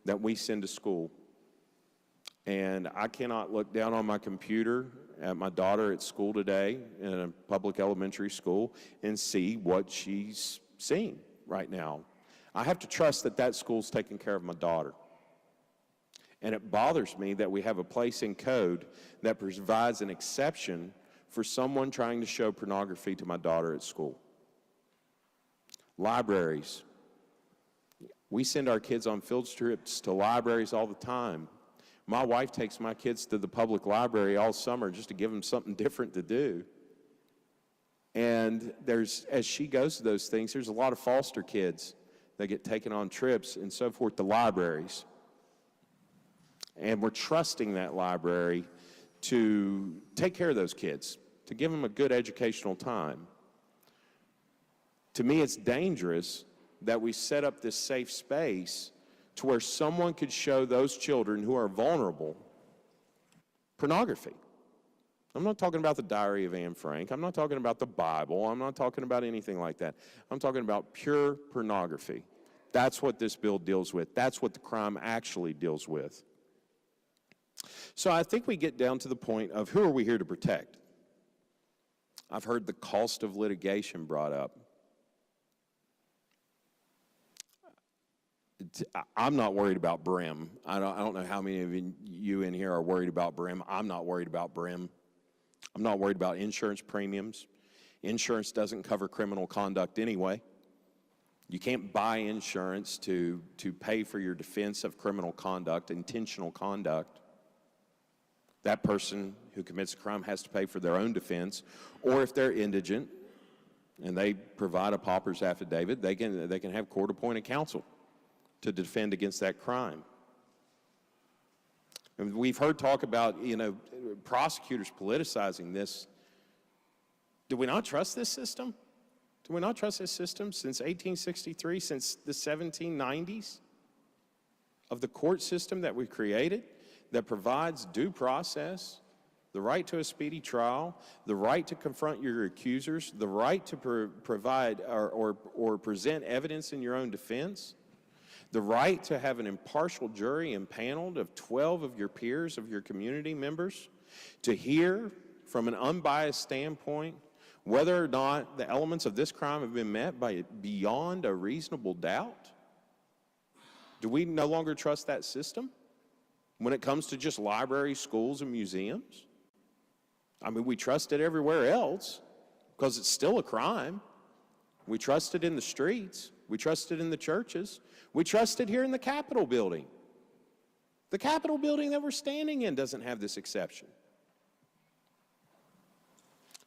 that we send to school. And I cannot look down on my computer at my daughter at school today in a public elementary school and see what she's seeing right now. I have to trust that that school's taking care of my daughter. And it bothers me that we have a place in code that provides an exception for someone trying to show pornography to my daughter at school. Libraries. We send our kids on field trips to libraries all the time. My wife takes my kids to the public library all summer just to give them something different to do. And as she goes to those things, there's a lot of foster kids that get taken on trips and so forth to libraries. And we're trusting that library to take care of those kids, to give them a good educational time. To me, it's dangerous that we set up this safe space to where someone could show those children who are vulnerable pornography. I'm not talking about the Diary of Anne Frank. I'm not talking about the Bible. I'm not talking about anything like that. I'm talking about pure pornography. That's what this bill deals with. That's what the crime actually deals with. So I think we get down to the point of who are we here to protect? I've heard the cost of litigation brought up. I'm not worried about BRIM. I don't know how many of you in here are worried about BRIM. I'm not worried about BRIM. I'm not worried about insurance premiums. Insurance doesn't cover criminal conduct anyway. You can't buy insurance to pay for your defense of criminal conduct, intentional conduct. That person who commits a crime has to pay for their own defense, or if they're indigent and they provide a pauper's affidavit, they can have court-appointed counsel to defend against that crime. And we've heard talk about, prosecutors politicizing this. Do we not trust this system? Do we not trust this system since 1863, since the 1790s, of the court system that we created that provides due process, the right to a speedy trial, the right to confront your accusers, the right to provide or present evidence in your own defense, the right to have an impartial jury impaneled of 12 of your peers, of your community members, to hear from an unbiased standpoint whether or not the elements of this crime have been met by beyond a reasonable doubt? Do we no longer trust that system when it comes to just libraries, schools, and museums? I mean, we trust it everywhere else because it's still a crime. We trust it in the streets. We trust it in the churches. We trust it here in the Capitol building. The Capitol building that we're standing in doesn't have this exception.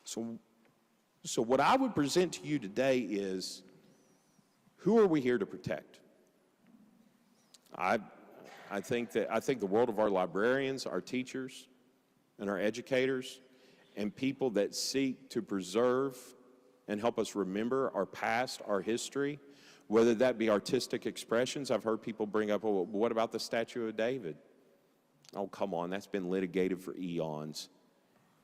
So what I would present to you today is, who are we here to protect? I think the world of our librarians, our teachers, and our educators, and people that seek to preserve and help us remember our past, our history, whether that be artistic expressions. I've heard people bring up, well, what about the Statue of David? Oh, come on, that's been litigated for eons.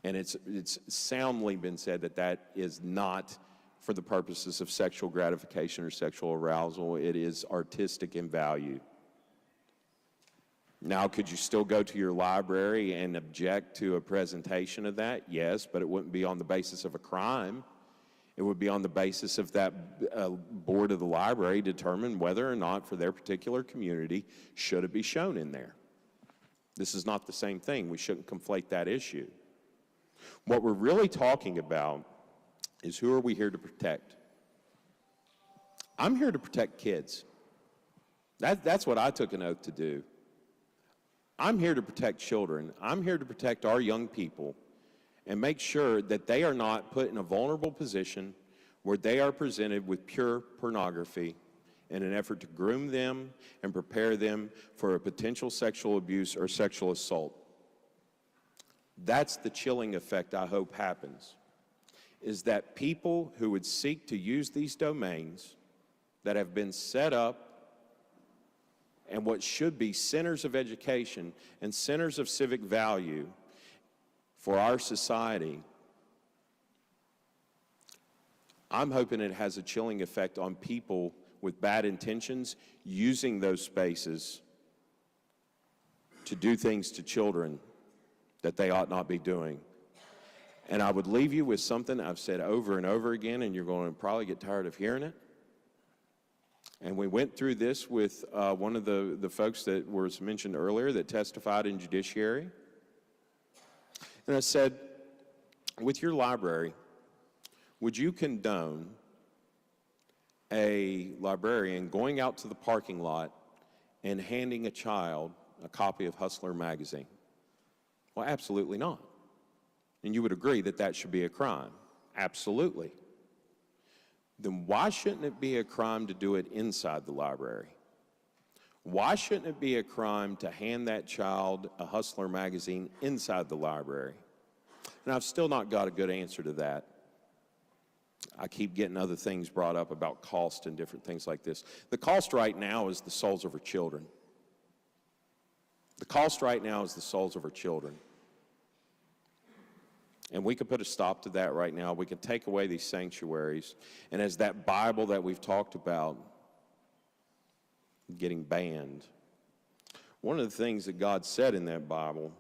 And it's soundly been said that that is not for the purposes of sexual gratification or sexual arousal. It is artistic in value. Now, could you still go to your library and object to a presentation of that? Yes, but it wouldn't be on the basis of a crime. It would be on the basis of that board of the library determine whether or not for their particular community should it be shown in there. This is not the same thing. We shouldn't conflate that issue. What we're really talking about is, who are we here to protect? I'm here to protect kids. That's what I took an oath to do. I'm here to protect children. I'm here to protect our young people and make sure that they are not put in a vulnerable position where they are presented with pure pornography in an effort to groom them and prepare them for a potential sexual abuse or sexual assault. That's the chilling effect I hope happens, is that people who would seek to use these domains that have been set up and what should be centers of education and centers of civic value for our society, I'm hoping it has a chilling effect on people with bad intentions using those spaces to do things to children that they ought not be doing. And I would leave you with something I've said over and over again, and you're going to probably get tired of hearing it. And we went through this with one of the folks that was mentioned earlier that testified in judiciary. And I said, with your library, would you condone a librarian going out to the parking lot and handing a child a copy of Hustler magazine? Well, absolutely not. And you would agree that that should be a crime. Absolutely. Then why shouldn't it be a crime to do it inside the library? Why shouldn't it be a crime to hand that child a Hustler magazine inside the library? And I've still not got a good answer to that. I keep getting other things brought up about cost and different things like this. The cost right now is the souls of our children. The cost right now is the souls of our children. And we can put a stop to that right now. We can take away these sanctuaries. And as that Bible that we've talked about getting banned, one of the things that God said in that Bible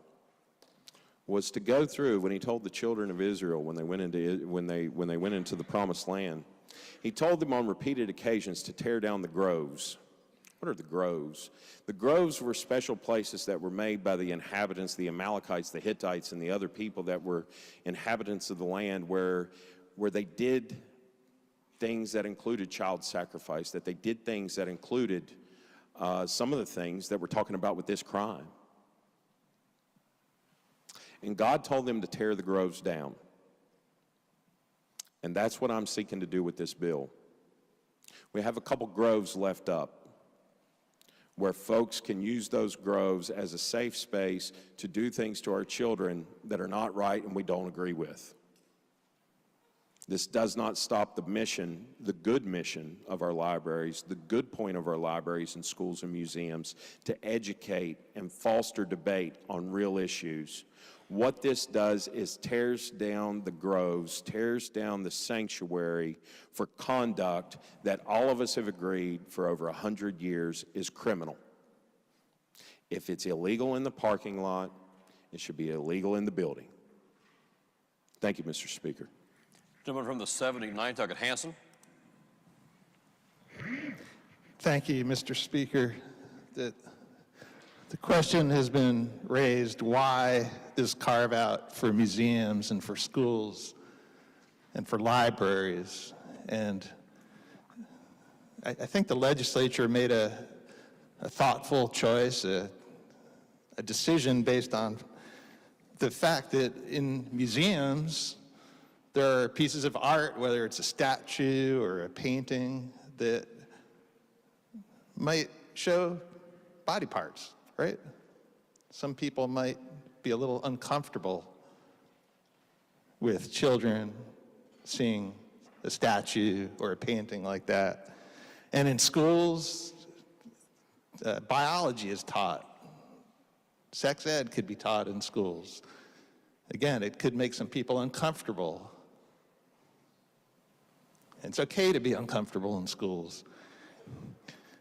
was to go through when he told the children of Israel when they went into the promised land. He told them on repeated occasions to tear down the groves. What are the groves? The groves were special places that were made by the inhabitants, the Amalekites, the Hittites, and the other people that were inhabitants of the land where they did things that included child sacrifice, that they did things that included some of the things that we're talking about with this crime. And God told them to tear the groves down. And that's what I'm seeking to do with this bill. We have a couple groves left up where folks can use those groves as a safe space to do things to our children that are not right and we don't agree with. This does not stop the mission, the good mission of our libraries, the good point of our libraries and schools and museums to educate and foster debate on real issues. What this does is tears down the groves, tears down the sanctuary for conduct that all of us have agreed for over 100 years is criminal. If it's illegal in the parking lot, it should be illegal in the building. Thank you, Mr. Speaker. Gentleman from the 79th, Doug Hanson. Thank you, Mr. Speaker. The question has been raised, why this carve out for museums and for schools and for libraries? And I think the legislature made a thoughtful choice, a decision based on the fact that in museums, there are pieces of art, whether it's a statue or a painting, that might show body parts, right? Some people might be a little uncomfortable with children seeing a statue or a painting like that. And in schools, biology is taught. Sex ed could be taught in schools. Again, it could make some people uncomfortable. It's okay to be uncomfortable in schools.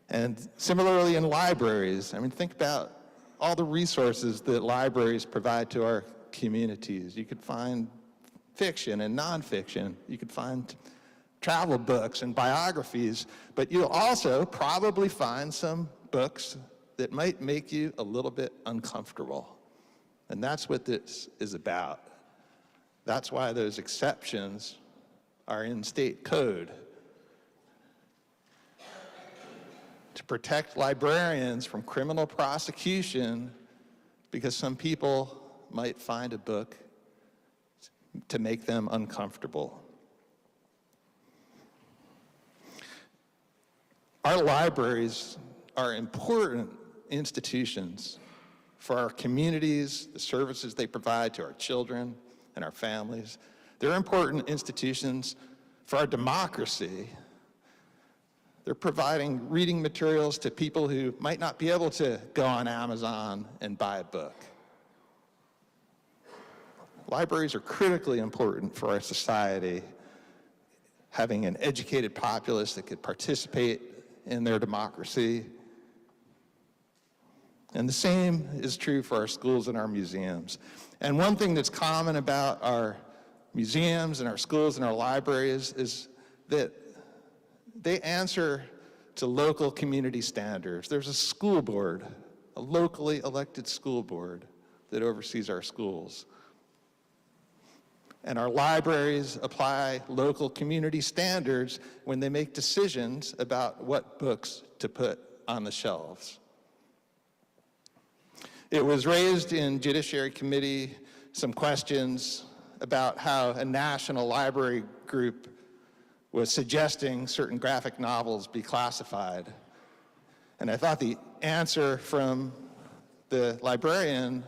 And similarly in libraries, I mean, think about all the resources that libraries provide to our communities. You could find fiction and nonfiction. You could find travel books and biographies, but you'll also probably find some books that might make you a little bit uncomfortable. And that's what this is about. That's why those exceptions are in state code. To protect librarians from criminal prosecution because some people might find a book to make them uncomfortable. Our libraries are important institutions for our communities, the services they provide to our children and our families. They're important institutions for our democracy. They're providing reading materials to people who might not be able to go on Amazon and buy a book. Libraries are critically important for our society, having an educated populace that could participate in their democracy. And the same is true for our schools and our museums. And one thing that's common about our museums and our schools and our libraries is that they answer to local community standards. There's a school board, a locally elected school board that oversees our schools. And our libraries apply local community standards when they make decisions about what books to put on the shelves. It was raised in Judiciary Committee some questions about how a national library group was suggesting certain graphic novels be classified. And I thought the answer from the librarian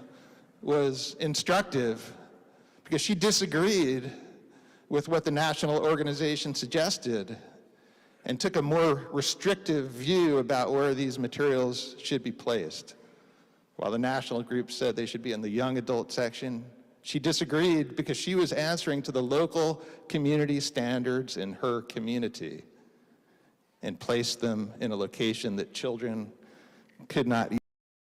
was instructive, because she disagreed with what the national organization suggested and took a more restrictive view about where these materials should be placed. While the national group said they should be in the young adult section, she disagreed because she was answering to the local community standards in her community and placed them in a location that children could not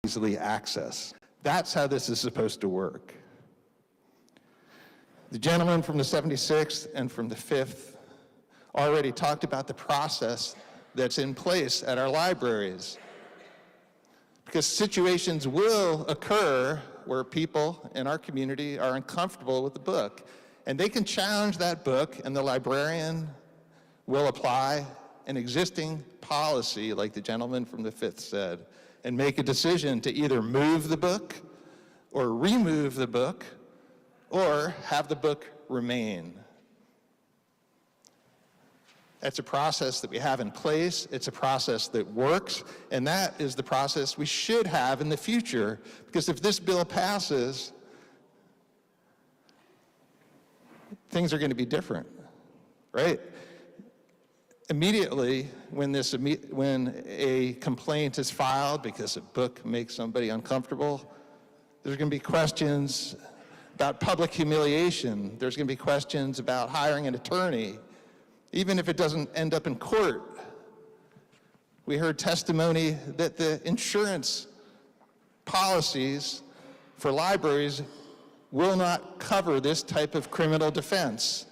easily access. That's how this is supposed to work. The gentleman from the 76th and from the 5th already talked about the process that's in place at our libraries, because situations will occur where people in our community are uncomfortable with the book, and they can challenge that book, and the librarian will apply an existing policy, like the gentleman from the 5th said, and make a decision to either move the book or remove the book or have the book remain. That's a process that we have in place. It's a process that works, and that is the process we should have in the future, because if this bill passes, things are going to be different, right? Immediately, when a complaint is filed because a book makes somebody uncomfortable, there's going to be questions about public humiliation. There's going to be questions about hiring an attorney, even if it doesn't end up in court. We heard testimony that the insurance policies for libraries will not cover this type of criminal defense.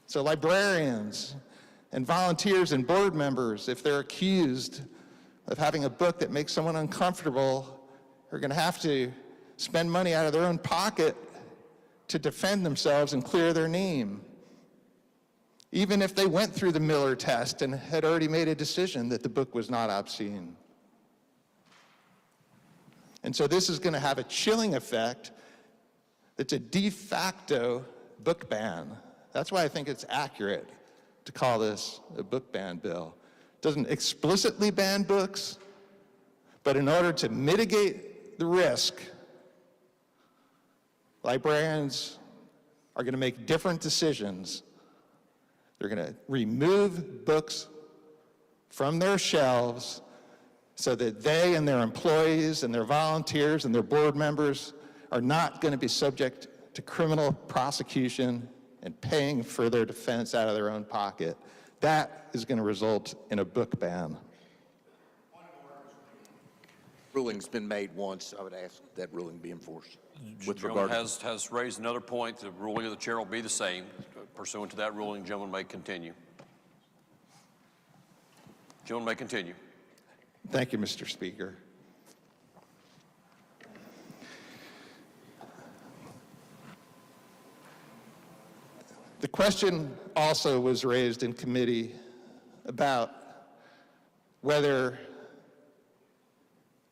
So librarians and volunteers and board members, if they're accused of having a book that makes someone uncomfortable, are going to have to spend money out of their own pocket to defend themselves and clear their name, even if they went through the Miller test and had already made a decision that the book was not obscene. And so this is going to have a chilling effect that's a de facto book ban. That's why I think it's accurate to call this a book ban bill. It doesn't explicitly ban books, but in order to mitigate the risk, librarians are going to make different decisions. They're going to remove books from their shelves so that they and their employees and their volunteers and their board members are not going to be subject to criminal prosecution and paying for their defense out of their own pocket. That is going to result in a book ban. Ruling's been made once. I would ask that ruling be enforced. With regard has raised another point. The ruling of the chair will be the same. Pursuant to that ruling, gentleman may continue. Gentleman may continue. Thank you, Mr. Speaker. The question also was raised in committee about whether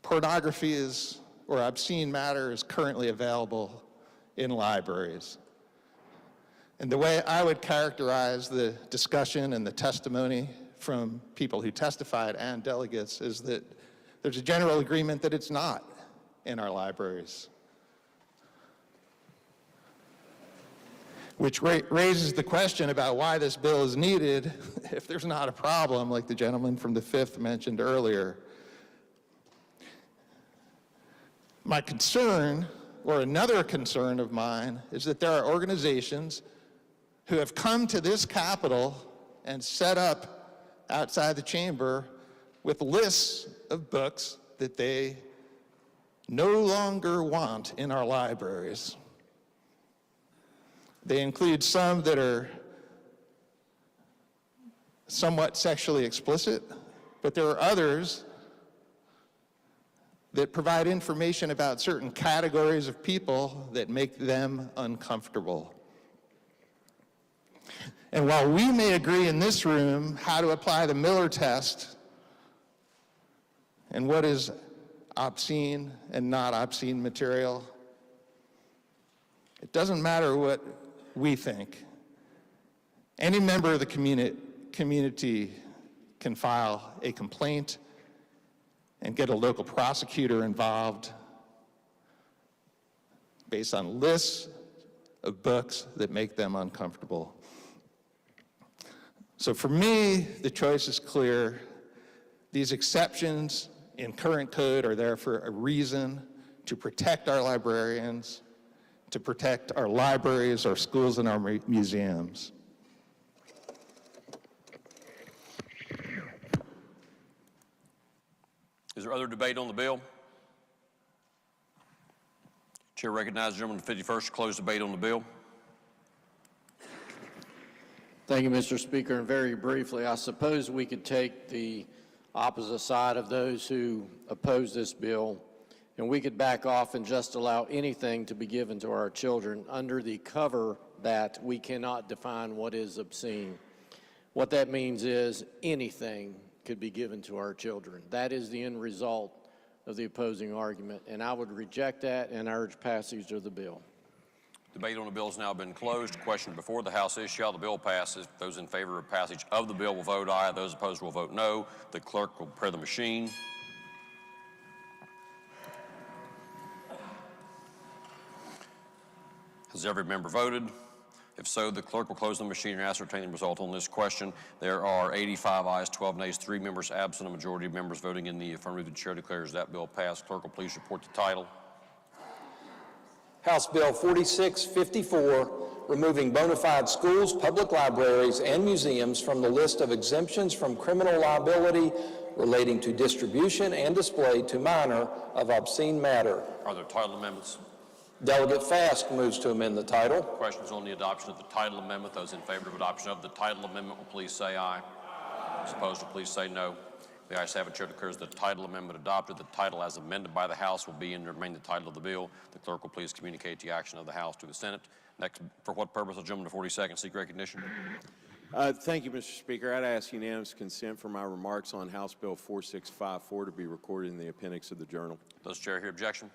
pornography or obscene matter is currently available in libraries. And the way I would characterize the discussion and the testimony from people who testified and delegates is that there's a general agreement that it's not in our libraries. Which raises the question about why this bill is needed if there's not a problem, like the gentleman from the 5th mentioned earlier. My concern, or another concern of mine, is that there are organizations who have come to this Capitol and set up outside the chamber with lists of books that they no longer want in our libraries. They include some that are somewhat sexually explicit, but there are others that provide information about certain categories of people that make them uncomfortable. And while we may agree in this room how to apply the Miller test and what is obscene and not obscene material, it doesn't matter what we think. Any member of the community can file a complaint and get a local prosecutor involved based on lists of books that make them uncomfortable. So for me, the choice is clear. These exceptions in current code are there for a reason: to protect our librarians, to protect our libraries, our schools, and our museums. Is there other debate on the bill? Chair recognizes the gentleman from the 51st to close debate on the bill. Thank you, Mr. Speaker. And very briefly, I suppose we could take the opposite side of those who oppose this bill, and we could back off and just allow anything to be given to our children under the cover that we cannot define what is obscene. What that means is anything could be given to our children. That is the end result of the opposing argument, and I would reject that and urge passage of the bill. Debate on the bill has now been closed. Question before the House is, shall the bill pass? Those in favor of passage of the bill will vote aye. Those opposed will vote no. The clerk will prepare the machine. Has every member voted? If so, the clerk will close the machine and ascertain the result on this question. There are 85 ayes, 12 nays, 3 members absent, a majority of members voting in the affirmative. The chair declares that bill passed. Clerk will please report the title. House Bill 4654, removing bona fide schools, public libraries, and museums from the list of exemptions from criminal liability relating to distribution and display to minor of obscene matter. Are there title amendments? Delegate Fast moves to amend the title. Questions on the adoption of the title amendment. Those in favor of adoption of the title amendment will please say aye. Those opposed will please say no. The ayes have it. Chair declares the title amendment adopted. The title as amended by the House will be and remain the title of the bill. The clerk will please communicate the action of the House to the Senate. Next, for what purpose? The gentleman to 42nd seek recognition. Thank you, Mr. Speaker. I'd ask unanimous consent for my remarks on House Bill 4654 to be recorded in the appendix of the journal. Does the chair hear objection?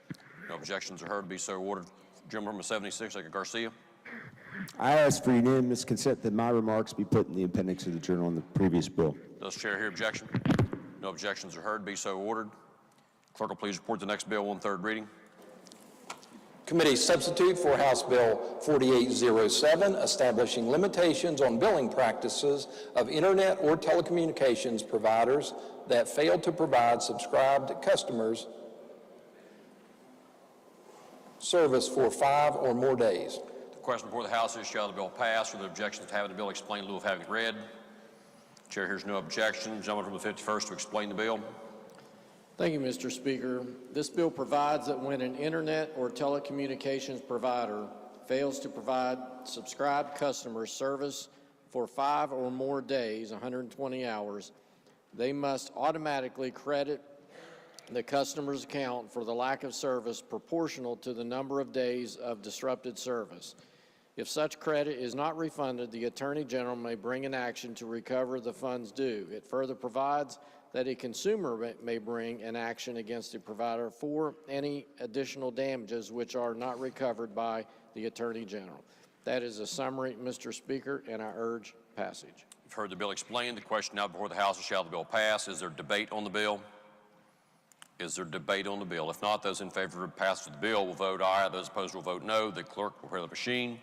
No objections are heard. Be so ordered. Gentleman from 76, Secretary Garcia. I ask for unanimous consent that my remarks be put in the appendix of the journal on the previous bill. Does the chair hear objection? No objections are heard. Be so ordered. Clerk will please report the next bill on third reading. Committee substitute for House Bill 4807, establishing limitations on billing practices of internet or telecommunications providers that fail to provide subscribed customers service for 5 or more days. The question before the House is, shall the bill pass? Are there objections to having the bill explained in lieu of having it read? Chair hears no objection. Gentleman from the 51st to explain the bill. Thank you, Mr. Speaker. This bill provides that when an internet or telecommunications provider fails to provide subscribed customer service for 5 or more days, 120 hours, they must automatically credit the customer's account for the lack of service proportional to the number of days of disrupted service. If such credit is not refunded, the Attorney General may bring an action to recover the funds due. It further provides that a consumer may bring an action against a provider for any additional damages which are not recovered by the Attorney General. That is a summary, Mr. Speaker, and I urge passage. You've heard the bill explained. The question now before the House is shall the bill pass. Is there debate on the bill? Is there debate on the bill? If not, those in favor of passage of the bill will vote aye. Those opposed will vote no. The clerk will prepare the machine.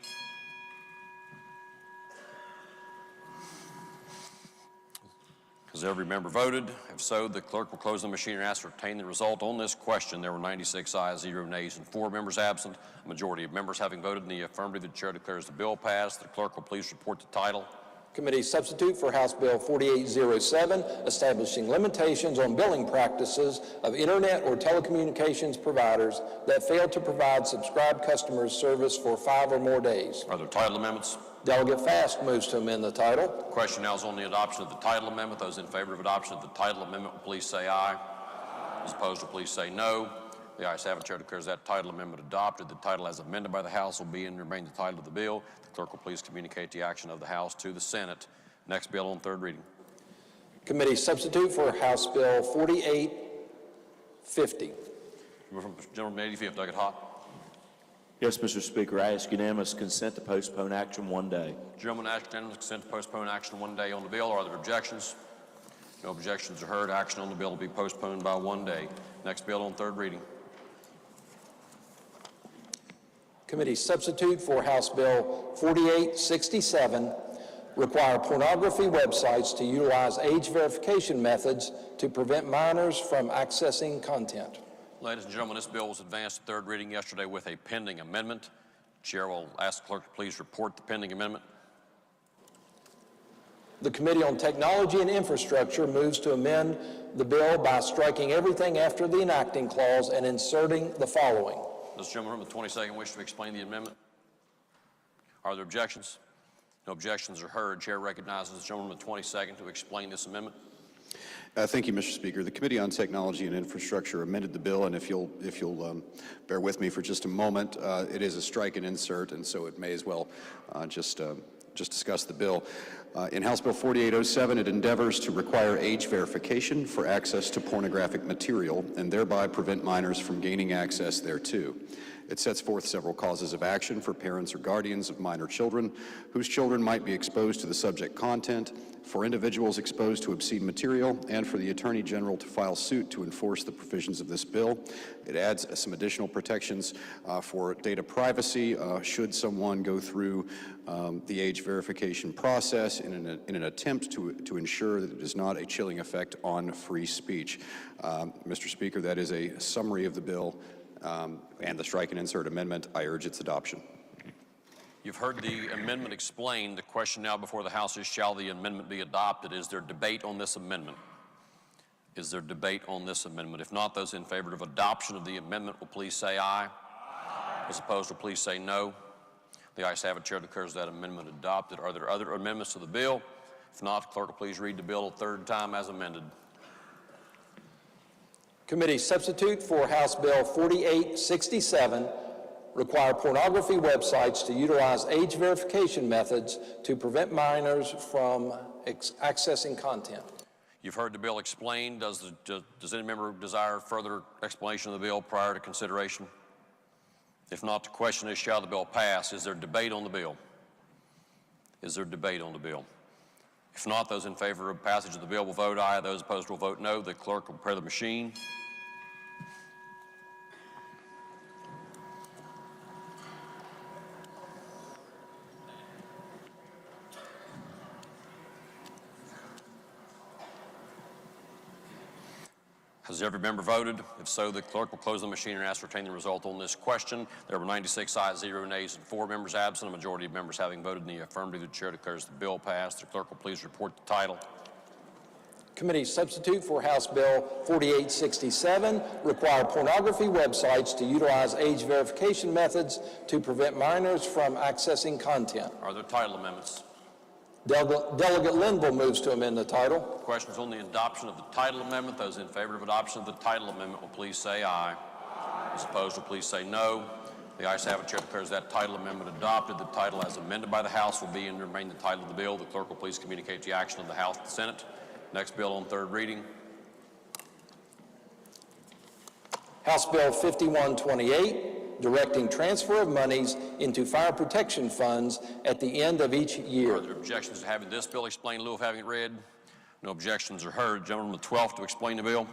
Has every member voted? If so, the clerk will close the machine and ascertain the result on this question. There were 96 ayes, 0 nays, and 4 members absent. A majority of members having voted in the affirmative, the chair declares the bill passed. The clerk will please report the title. Committee substitute for House Bill 4807, establishing limitations on billing practices of internet or telecommunications providers that fail to provide subscribed customers service for 5 or more days. Are there title amendments? Delegate Fast moves to amend the title. The question now is on the adoption of the title amendment. Those in favor of adoption of the title amendment will please say aye. Those opposed will please say no. The ayes have it. Chair declares that title amendment adopted. The title as amended by the House will be and remain the title of the bill. The clerk will please communicate the action of the House to the Senate. Next bill on third reading. Committee substitute for House Bill 4850. Gentleman 85th, Delegate Hott. Yes, Mr. Speaker, I ask unanimous consent to postpone action 1 day. Gentlemen, ask unanimous consent to postpone action 1 day on the bill. Are there objections? No objections are heard. Action on the bill will be postponed by 1 day. Next bill on third reading. Committee substitute for House Bill 4867, require pornography websites to utilize age verification methods to prevent minors from accessing content. Ladies and gentlemen, this bill was advanced to third reading yesterday with a pending amendment. Chair will ask the clerk to please report the pending amendment. The Committee on Technology and Infrastructure moves to amend the bill by striking everything after the enacting clause and inserting the following. Does the gentleman from the 22nd wish to explain the amendment? Are there objections? No objections are heard. Chair recognizes the gentleman from the 22nd to explain this amendment. Thank you, Mr. Speaker. The Committee on Technology and Infrastructure amended the bill, and if you'll bear with me for just a moment, it is a strike and insert, and so it may as well just discuss the bill. In House Bill 4807, it endeavors to require age verification for access to pornographic material and thereby prevent minors from gaining access thereto. It sets forth several causes of action for parents or guardians of minor children whose children might be exposed to the subject content, for individuals exposed to obscene material, and for the Attorney General to file suit to enforce the provisions of this bill. It adds some additional protections for data privacy should someone go through the age verification process in an attempt to ensure that it is not a chilling effect on free speech. Mr. Speaker, that is a summary of the bill and the strike and insert amendment. I urge its adoption. You've heard the amendment explained. The question now before the House is, shall the amendment be adopted? Is there debate on this amendment? Is there debate on this amendment? If not, those in favor of adoption of the amendment will please say aye. Those opposed will please say no. The ayes have it. Chair declares that amendment adopted. Are there other amendments to the bill? If not, clerk will please read the bill a third time as amended. Committee substitute for House Bill 4867, require pornography websites to utilize age verification methods to prevent minors from accessing content. You've heard the bill explained. Does any member desire further explanation of the bill prior to consideration? If not, the question is, shall the bill pass? Is there debate on the bill? Is there debate on the bill? If not, those in favor of passage of the bill will vote aye. Those opposed will vote no. The clerk will prepare the machine. Has every member voted? If so, the clerk will close the machine and ascertain the result on this question. There were 96 ayes, 0 nays, and 4 members absent. A majority of members having voted in the affirmative, the chair declares the bill passed. The clerk will please report the title. Committee substitute for House Bill 4867, require pornography websites to utilize age verification methods to prevent minors from accessing content. Are there title amendments? Delegate Linville moves to amend the title. Questions on the adoption of the title amendment. Those in favor of adoption of the title amendment will please say aye. Those opposed will please say no. The ayes have it. Chair declares that title amendment adopted. The title as amended by the House will be and remain the title of the bill. The clerk will please communicate the action of the House to the Senate. Next bill on third reading. House Bill 5128, directing transfer of monies into fire protection funds at the end of each year. Are there objections to having this bill explained in lieu of having it read? No objections are heard. Gentleman from the 12th to explain the bill.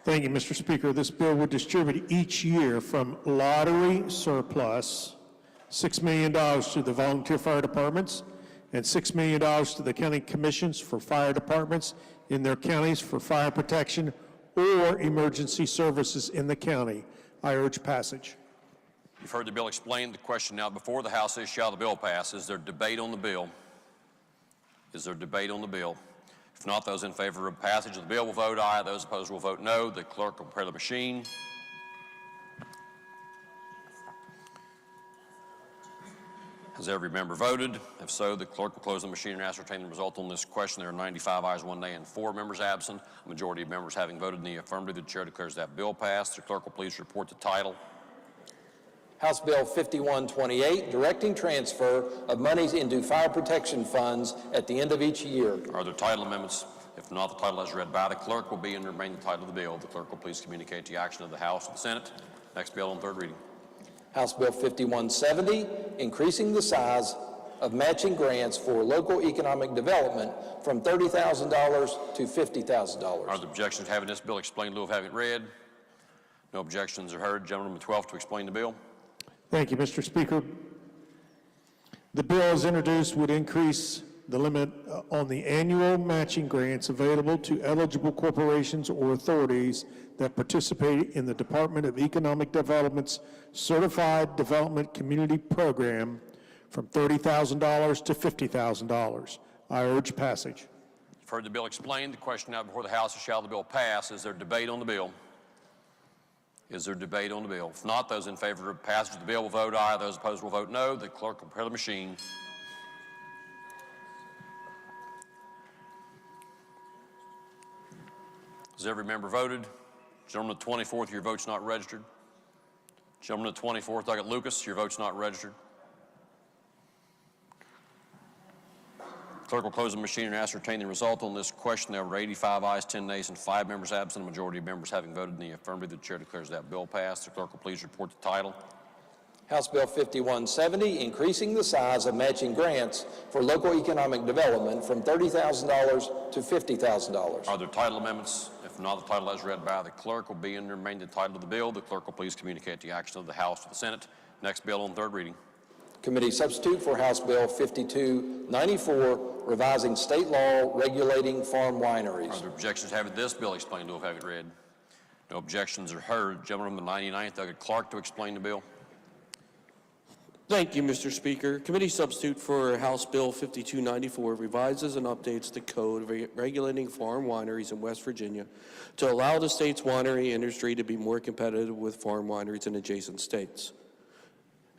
Thank you, Mr. Speaker. This bill would distribute each year from lottery surplus $6 million to the volunteer fire departments and $6 million to the county commissions for fire departments in their counties for fire protection or emergency services in the county. I urge passage. You've heard the bill explained. The question now before the House is, shall the bill pass? Is there debate on the bill? Is there debate on the bill? If not, those in favor of passage of the bill will vote aye. Those opposed will vote no. The clerk will prepare the machine. Has every member voted? If so, the clerk will close the machine and ascertain the result on this question. There are 95 ayes, 1 nay, and 4 members absent. A majority of members having voted in the affirmative, the chair declares that bill passed. The clerk will please report the title. House Bill 5128, directing transfer of monies into fire protection funds at the end of each year. Are there title amendments? If not, the title as read by the clerk will be and remain the title of the bill. The clerk will please communicate the action of the House and the Senate. Next bill on third reading. House Bill 5170, increasing the size of matching grants for local economic development from $30,000 to $50,000. Are there objections to having this bill explained in lieu of having it read? No objections are heard. Gentleman from the 12th to explain the bill. Thank you, Mr. Speaker. The bill as introduced would increase the limit on the annual matching grants available to eligible corporations or authorities that participate in the Department of Economic Development's Certified Development Community Program from $30,000 to $50,000. I urge passage. You've heard the bill explained. The question now before the House is, shall the bill pass? Is there debate on the bill? Is there debate on the bill? If not, those in favor of passage of the bill will vote aye. Those opposed will vote no. The clerk will prepare the machine. Has every member voted? Gentleman at 24th, your vote's not registered. Gentleman at 24th, Docket Lucas, your vote's not registered. Clerk will close the machine and ascertain the result on this question. There were 85 ayes, 10 nays, and 5 members absent. A majority of members having voted in the affirmative, the chair declares that bill passed. The clerk will please report the title. House Bill 5170, increasing the size of matching grants for local economic development from $30,000 to $50,000. Are there title amendments? If not, the title as read by the clerk will be and remain the title of the bill. The clerk will please communicate the action of the House to the Senate. Next bill on third reading. Committee substitute for House Bill 5294, revising state law regulating farm wineries. Are there objections to having this bill explained to have it read? No objections are heard. Gentleman from the 99th, Docket Clark, to explain the bill. Thank you, Mr. Speaker. Committee substitute for House Bill 5294 revises and updates the code regulating farm wineries in West Virginia to allow the state's winery industry to be more competitive with farm wineries in adjacent states.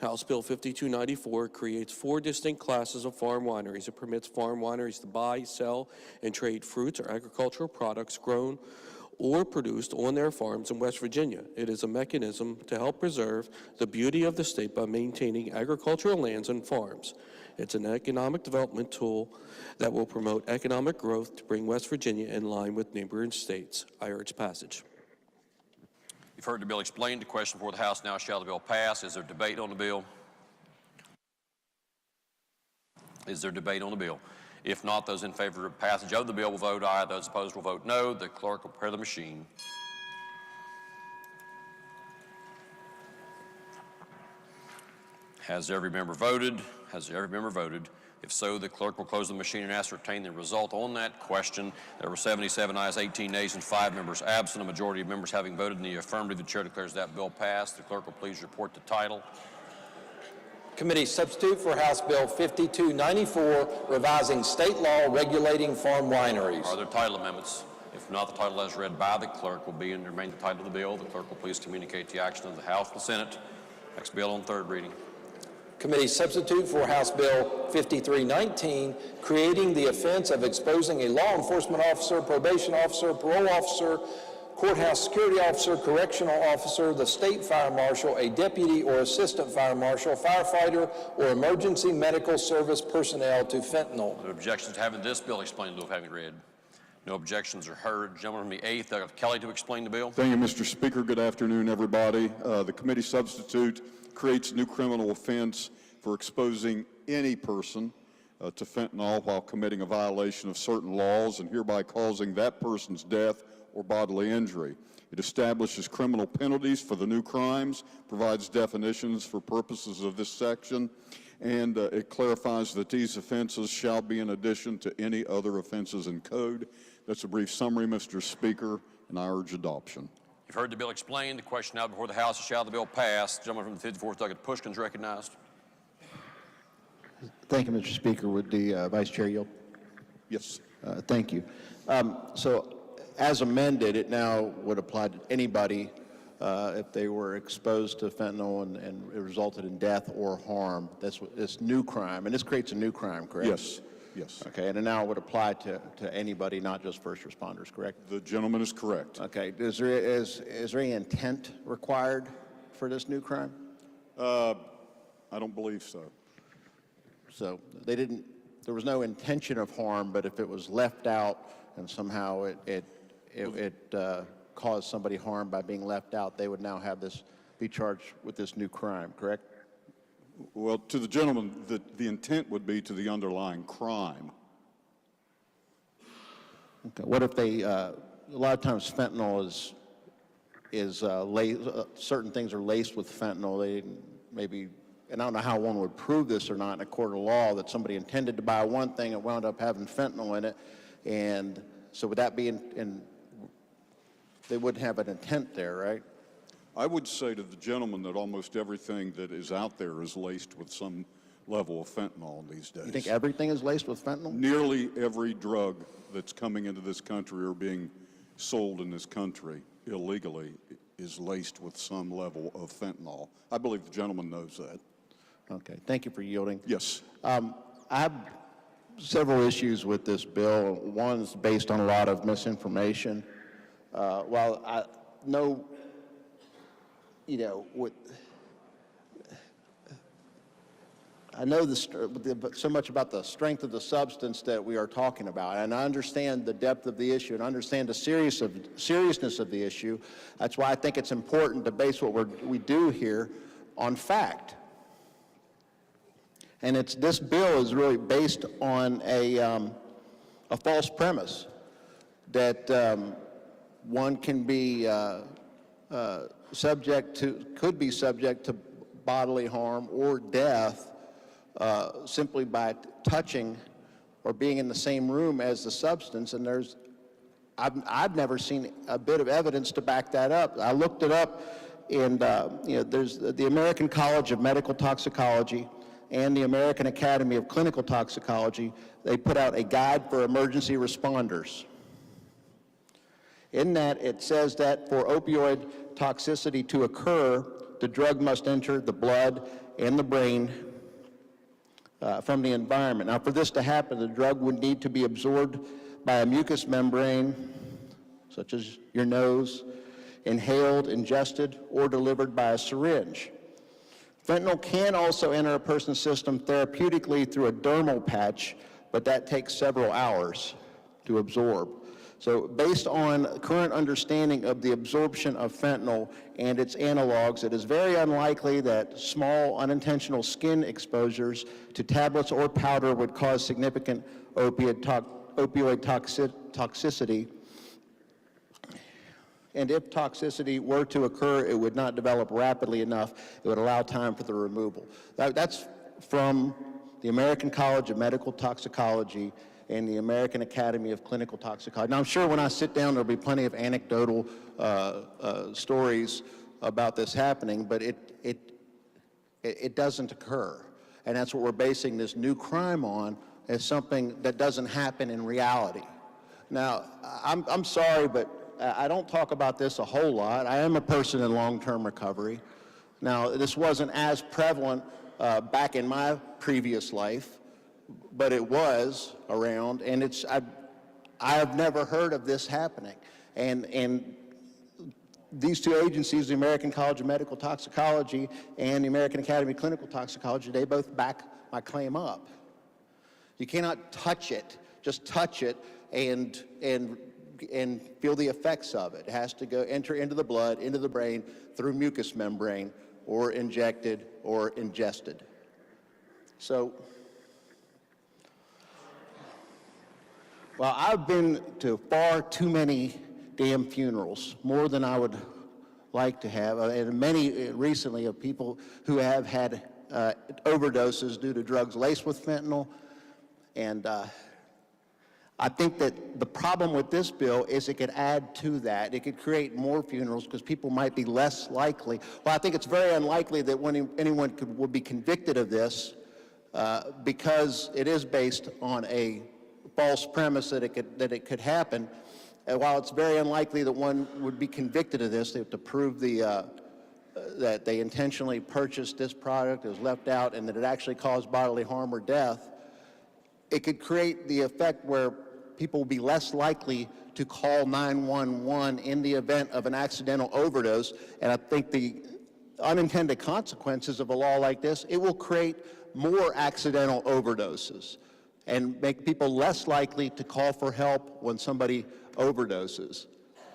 House Bill 5294 creates 4 distinct classes of farm wineries. It permits farm wineries to buy, sell, and trade fruits or agricultural products grown or produced on their farms in West Virginia. It is a mechanism to help preserve the beauty of the state by maintaining agricultural lands and farms. It's an economic development tool that will promote economic growth to bring West Virginia in line with neighboring states. I urge passage. You've heard the bill explained. The question before the House now, shall the bill pass? Is there debate on the bill? Is there debate on the bill? If not, those in favor of passage of the bill will vote aye. Those opposed will vote no. The clerk will prepare the machine. Has every member voted? Has every member voted? If so, the clerk will close the machine and ascertain the result on that question. There were 77 ayes, 18 nays, and 5 members absent. A majority of members having voted in the affirmative, the chair declares that bill passed. The clerk will please report the title. Committee substitute for House Bill 5294, revising state law regulating farm wineries. Are there title amendments? If not, the title as read by the clerk will be and remain the title of the bill. The clerk will please communicate the action of the House and the Senate. Next bill on third reading. Committee substitute for House Bill 5319, creating the offense of exposing a law enforcement officer, probation officer, parole officer, courthouse security officer, correctional officer, the state fire marshal, a deputy or assistant fire marshal, firefighter, or emergency medical service personnel to fentanyl. Are there objections to having this bill explained in lieu of having it read? No objections are heard. Gentleman from the 8th, Dr. Kelly, to explain the bill. Thank you, Mr. Speaker. Good afternoon, everybody. The committee substitute creates a new criminal offense for exposing any person to fentanyl while committing a violation of certain laws and hereby causing that person's death or bodily injury. It establishes criminal penalties for the new crimes, provides definitions for purposes of this section, and it clarifies that these offenses shall be in addition to any other offenses in code. That's a brief summary, Mr. Speaker, and I urge adoption. You've heard the bill explained. The question now before the House is, shall the bill pass? The gentleman from the 54th, Dr. Pushkin, is recognized. Thank you, Mr. Speaker. Would the Vice Chair yield? Yes. Thank you. So, as amended, it now would apply to anybody if they were exposed to fentanyl and it resulted in death or harm. That's what this new crime, and this creates a new crime, correct? Yes. Yes. Okay, and it now would apply to anybody, not just first responders, correct? The gentleman is correct. Okay. Is there any intent required for this new crime? I don't believe so. So there was no intention of harm, but if it was left out and somehow it caused somebody harm by being left out, they would now have be charged with this new crime, correct? Well, to the gentleman, the intent would be to the underlying crime. Okay. What if a lot of times fentanyl certain things are laced with fentanyl. And I don't know how one would prove this or not in a court of law, that somebody intended to buy one thing and wound up having fentanyl in it. And so would that be they wouldn't have an intent there, right? I would say to the gentleman that almost everything that is out there is laced with some level of fentanyl these days. You think everything is laced with fentanyl? Nearly every drug that's coming into this country or being sold in this country illegally is laced with some level of fentanyl. I believe the gentleman knows that. Okay, thank you for yielding. Yes. I have several issues with this bill. One is based on a lot of misinformation. While I know, I know so much about the strength of the substance that we are talking about, and I understand the depth of the issue and understand the seriousness of the issue. That's why I think it's important to base what we do here on fact. And this bill is really based on a false premise that one can be could be subject to bodily harm or death simply by touching or being in the same room as the substance. And I've never seen a bit of evidence to back that up. I looked it up, and there's the American College of Medical Toxicology and the American Academy of Clinical Toxicology. They put out a guide for emergency responders. In that, it says that for opioid toxicity to occur, the drug must enter the blood and the brain from the environment. Now, for this to happen, the drug would need to be absorbed by a mucous membrane, such as your nose, inhaled, ingested, or delivered by a syringe. Fentanyl can also enter a person's system therapeutically through a dermal patch, but that takes several hours to absorb. So based on current understanding of the absorption of fentanyl and its analogs, it is very unlikely that small unintentional skin exposures to tablets or powder would cause significant opioid toxicity. And if toxicity were to occur, it would not develop rapidly enough. It would allow time for the removal. That's from the American College of Medical Toxicology and the American Academy of Clinical Toxicology. Now, I'm sure when I sit down, there'll be plenty of anecdotal stories about this happening, but it doesn't occur. And that's what we're basing this new crime on, as something that doesn't happen in reality. Now, I'm sorry, but I don't talk about this a whole lot. I am a person in long-term recovery. Now, this wasn't as prevalent back in my previous life, but it was around, and I've never heard of this happening. And these two agencies, the American College of Medical Toxicology and the American Academy of Clinical Toxicology, they both back my claim up. You cannot touch it just touch it and feel the effects of it. It has to enter into the blood, into the brain, through mucous membrane, or injected or ingested. So, well, I've been to far too many damn funerals, more than I would like to have, and many recently of people who have had overdoses due to drugs laced with fentanyl. And I think that the problem with this bill is it could add to that. It could create more funerals because people might be less likely. Well, I think it's very unlikely that anyone would be convicted of this because it is based on a false premise that it could happen. And while it's very unlikely that one would be convicted of this, they have to prove that they intentionally purchased this product, it was left out, and that it actually caused bodily harm or death. It could create the effect where people will be less likely to call 911 in the event of an accidental overdose. And I think the unintended consequences of a law like this, it will create more accidental overdoses and make people less likely to call for help when somebody overdoses.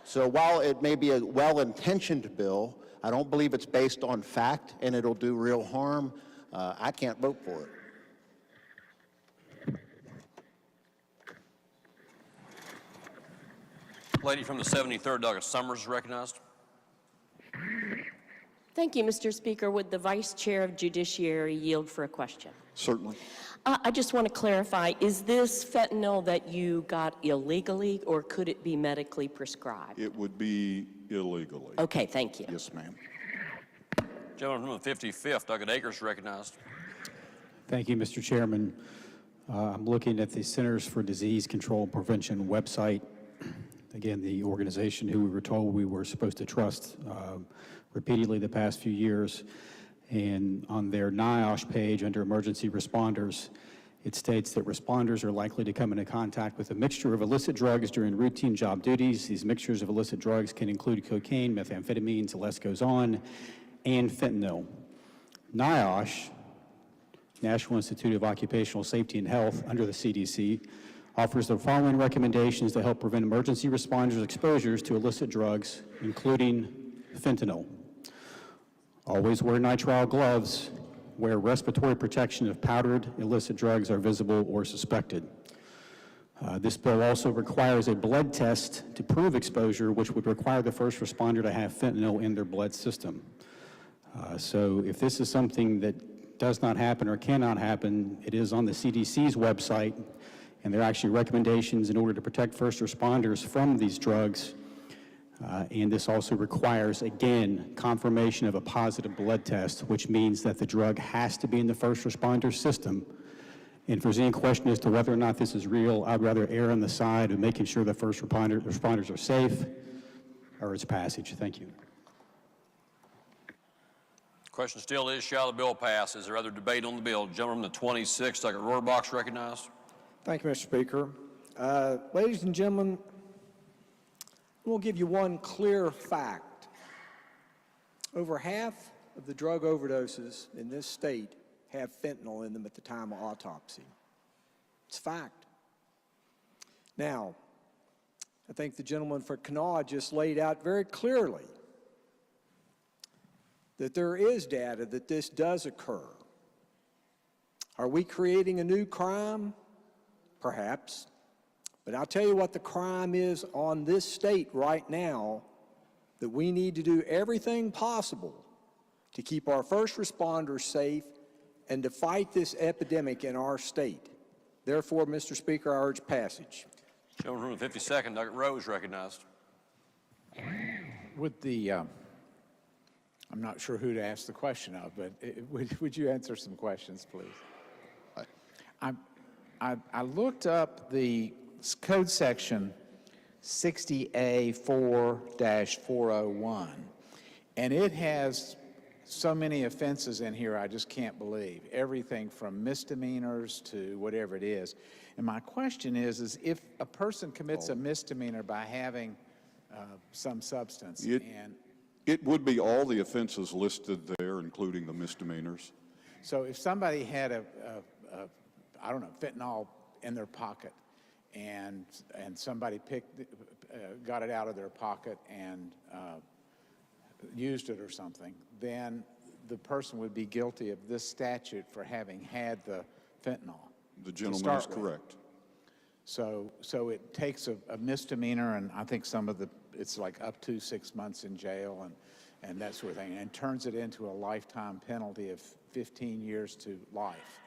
So while it may be a well-intentioned bill, I don't believe it's based on fact and it'll do real harm. I can't vote for it. Lady from the 73rd, Douglas Summers, is recognized. Thank you, Mr. Speaker. Would the Vice Chair of Judiciary yield for a question? Certainly. I just want to clarify, is this fentanyl that you got illegally, or could it be medically prescribed? It would be illegally. Okay, thank you. Yes, ma'am. Gentleman from the 55th, Douglas Akers, recognized. Thank you, Mr. Chairman. I'm looking at the Centers for Disease Control and Prevention website. Again, the organization who we were told we were supposed to trust repeatedly the past few years. And on their NIOSH page under emergency responders, it states that responders are likely to come into contact with a mixture of illicit drugs during routine job duties. These mixtures of illicit drugs can include cocaine, methamphetamines, the list goes on, and fentanyl. NIOSH, National Institute of Occupational Safety and Health, under the CDC, offers the following recommendations to help prevent emergency responders' exposures to illicit drugs, including fentanyl. Always wear nitrile gloves. Wear respiratory protection if powdered illicit drugs are visible or suspected. This bill also requires a blood test to prove exposure, which would require the first responder to have fentanyl in their blood system. So if this is something that does not happen or cannot happen, it is on the CDC's website, and there are actually recommendations in order to protect first responders from these drugs. And this also requires, again, confirmation of a positive blood test, which means that the drug has to be in the first responder system. And if there's any question as to whether or not this is real, I'd rather err on the side of making sure the first responders are safe or its passage. Thank you. Question still is, shall the bill pass? Is there other debate on the bill? Gentleman from the 26th, Douglas Rohrbach, recognized. Thank you, Mr. Speaker. Ladies and gentlemen, we'll give you one clear fact. Over half of the drug overdoses in this state have fentanyl in them at the time of autopsy. It's a fact. Now, I think the gentleman for Kanawha just laid out very clearly that there is data that this does occur. Are we creating a new crime? Perhaps. But I'll tell you what the crime is on this state right now, that we need to do everything possible to keep our first responders safe and to fight this epidemic in our state. Therefore, Mr. Speaker, I urge passage. Gentleman from the 52nd, Douglas Rose, recognized. Would the, I'm not sure who to ask the question of, but would you answer some questions, please? I looked up the code section 60A4-401, and it has so many offenses in here I just can't believe. Everything from misdemeanors to whatever it is. And my question is if a person commits a misdemeanor by having some substance It would be all the offenses listed there, including the misdemeanors. So if somebody had I don't know, fentanyl in their pocket, and somebody got it out of their pocket and used it or something, then the person would be guilty of this statute for having had the fentanyl. The gentleman is correct. So it takes a misdemeanor, and I think it's like up to 6 months in jail and that sort of thing, and turns it into a lifetime penalty of 15 years to life,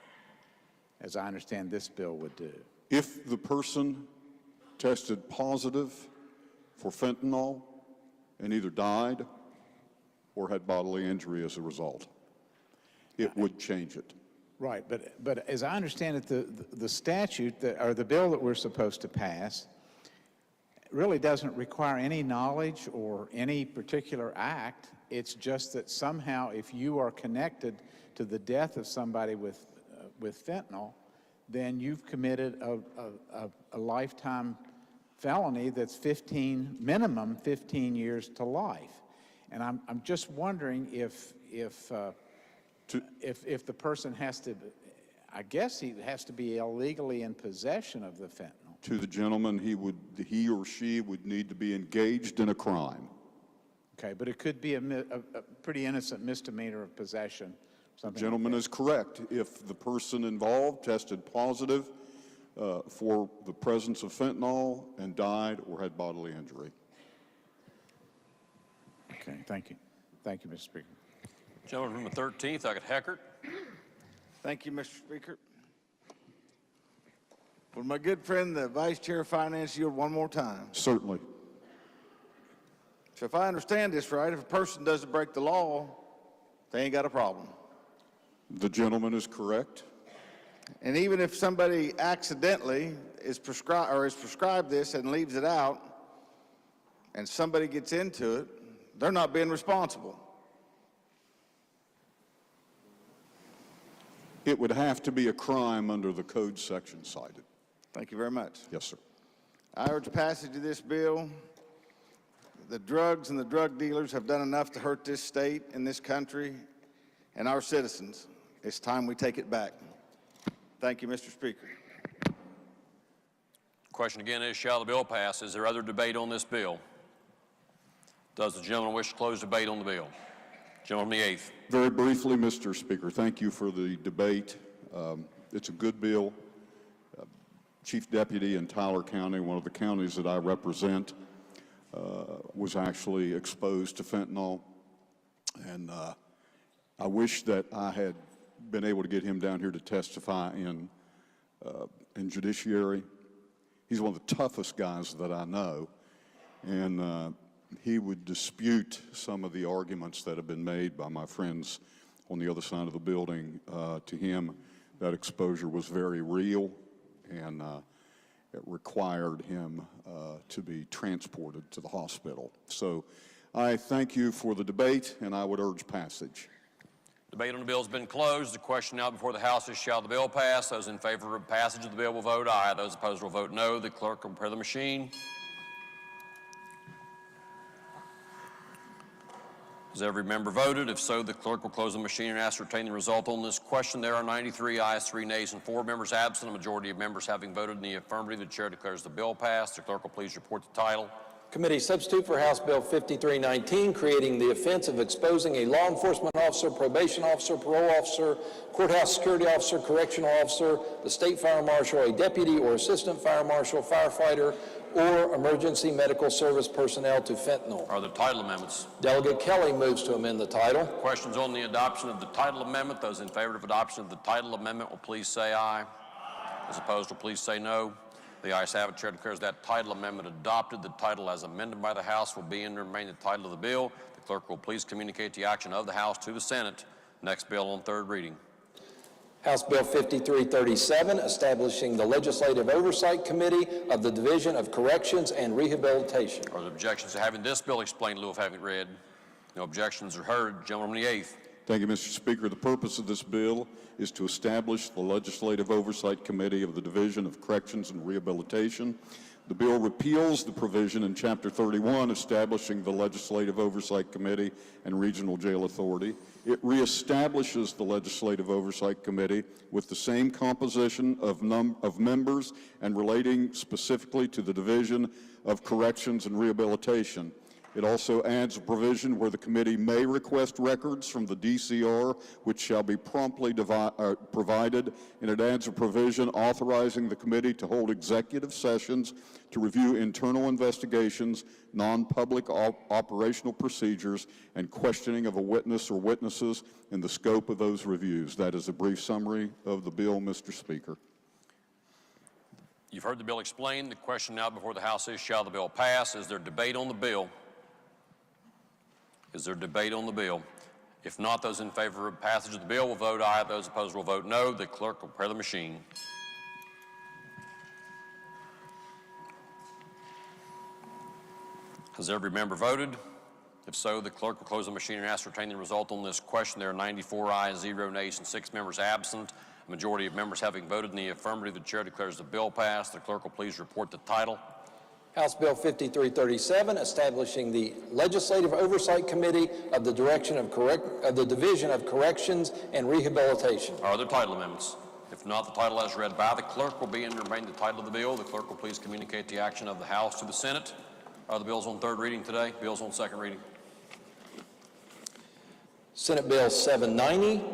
as I understand this bill would do. If the person tested positive for fentanyl and either died or had bodily injury as a result, it would change it. Right, but as I understand it, the statute or the bill that we're supposed to pass really doesn't require any knowledge or any particular act. It's just that somehow if you are connected to the death of somebody with fentanyl, then you've committed a lifetime felony that's minimum 15 years to life. And I'm just wondering if the person has to, I guess he has to be illegally in possession of the fentanyl. To the gentleman, he or she would need to be engaged in a crime. Okay, but it could be a pretty innocent misdemeanor of possession. The gentleman is correct. If the person involved tested positive for the presence of fentanyl and died or had bodily injury. Okay, thank you. Thank you, Mr. Speaker. Gentleman from the 13th, I got Heckert. Thank you, Mr. Speaker. Would my good friend, the Vice Chair of Finance, yield one more time? Certainly. So if I understand this right, if a person doesn't break the law, they ain't got a problem. The gentleman is correct. And even if somebody accidentally is prescribed this and leaves it out, and somebody gets into it, they're not being responsible. It would have to be a crime under the code section cited. Thank you very much. Yes, sir. I urge passage of this bill. The drugs and the drug dealers have done enough to hurt this state and this country and our citizens. It's time we take it back. Thank you, Mr. Speaker. Question again is, shall the bill pass? Is there other debate on this bill? Does the gentleman wish to close debate on the bill? Gentleman from the 8th. Very briefly, Mr. Speaker, thank you for the debate. It's a good bill. Chief Deputy in Tyler County, one of the counties that I represent, was actually exposed to fentanyl. And I wish that I had been able to get him down here to testify in judiciary. He's one of the toughest guys that I know. And he would dispute some of the arguments that have been made by my friends on the other side of the building. To him, that exposure was very real, and it required him to be transported to the hospital. So I thank you for the debate, and I would urge passage. Debate on the bill has been closed. The question now before the House is, shall the bill pass? Those in favor of passage of the bill will vote aye. Those opposed will vote no. The clerk will prepare the machine. Has every member voted? If so, the clerk will close the machine and ascertain the result on this question. There are 93 ayes, 3 nays, and 4 members absent. A majority of members having voted in the affirmative, the chair declares the bill passed. The clerk will please report the title. Committee substitute for House Bill 5319, creating the offense of exposing a law enforcement officer, probation officer, parole officer, courthouse security officer, correctional officer, the state fire marshal, a deputy or assistant fire marshal, firefighter, or emergency medical service personnel to fentanyl. Are there title amendments? Delegate Kelly moves to amend the title. Questions on the adoption of the title amendment. Those in favor of adoption of the title amendment will please say aye. Those opposed will please say no. The ayes have it. Chair declares that title amendment adopted. The title as amended by the House will be and remain the title of the bill. The clerk will please communicate the action of the House to the Senate. Next bill on third reading. House Bill 5337, establishing the Legislative Oversight Committee of the Division of Corrections and Rehabilitation. Are there objections to having this bill explained in lieu of having it read? No objections are heard. Gentleman from the 8th. Thank you, Mr. Speaker. The purpose of this bill is to establish the Legislative Oversight Committee of the Division of Corrections and Rehabilitation. The bill repeals the provision in Chapter 31 establishing the Legislative Oversight Committee and Regional Jail Authority It reestablishes the Legislative Oversight Committee with the same composition of members and relating specifically to the Division of Corrections and Rehabilitation. It also adds a provision where the committee may request records from the DCR, which shall be promptly provided, and it adds a provision authorizing the committee to hold executive sessions to review internal investigations, non-public operational procedures, and questioning of a witness or witnesses in the scope of those reviews. That is a brief summary of the bill, Mr. Speaker. You've heard the bill explained. The question now before the House is, shall the bill pass? Is there debate on the bill? Is there debate on the bill? If not, those in favor of passage of the bill will vote aye. Those opposed will vote no. The clerk will prepare the machine. Has every member voted? If so, the clerk will close the machine and ascertain the result on this question. There are 94 ayes, 0 nays, and 6 members absent. A majority of members having voted in the affirmative, the chair declares the bill passed. The clerk will please report the title. House Bill 5337, establishing the Legislative Oversight Committee of the Division of Corrections and Rehabilitation. Are there title amendments? If not, the title as read by the clerk will be and remain the title of the bill. The clerk will please communicate the action of the House to the Senate. Are the bills on third reading today? Bills on second reading. Senate Bill 790,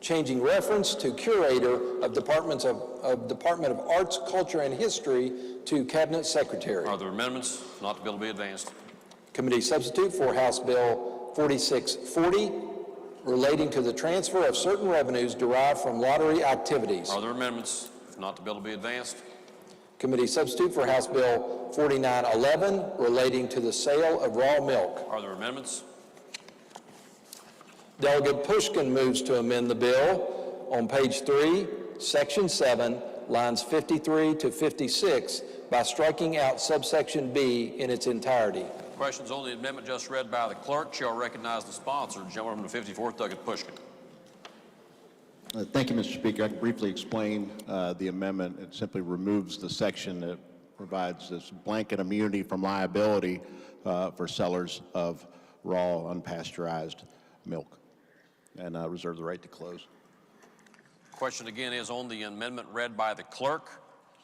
changing reference to curator of Department of Arts, Culture, and History to Cabinet Secretary. Are there amendments? If not, the bill will be advanced. Committee substitute for House Bill 4640, relating to the transfer of certain revenues derived from lottery activities. Are there amendments? If not, the bill will be advanced. Committee substitute for House Bill 4911, relating to the sale of raw milk. Are there amendments? Delegate Pushkin moves to amend the bill on page 3, section 7, lines 53 to 56, by striking out subsection B in its entirety. Questions on the amendment just read by the clerk shall recognize the sponsor, gentleman from the 54th, Delegate Pushkin. Thank you, Mr. Speaker. I can briefly explain the amendment. It simply removes the section that provides this blanket immunity from liability for sellers of raw, unpasteurized milk, and reserve the right to close. Question again is on the amendment read by the clerk.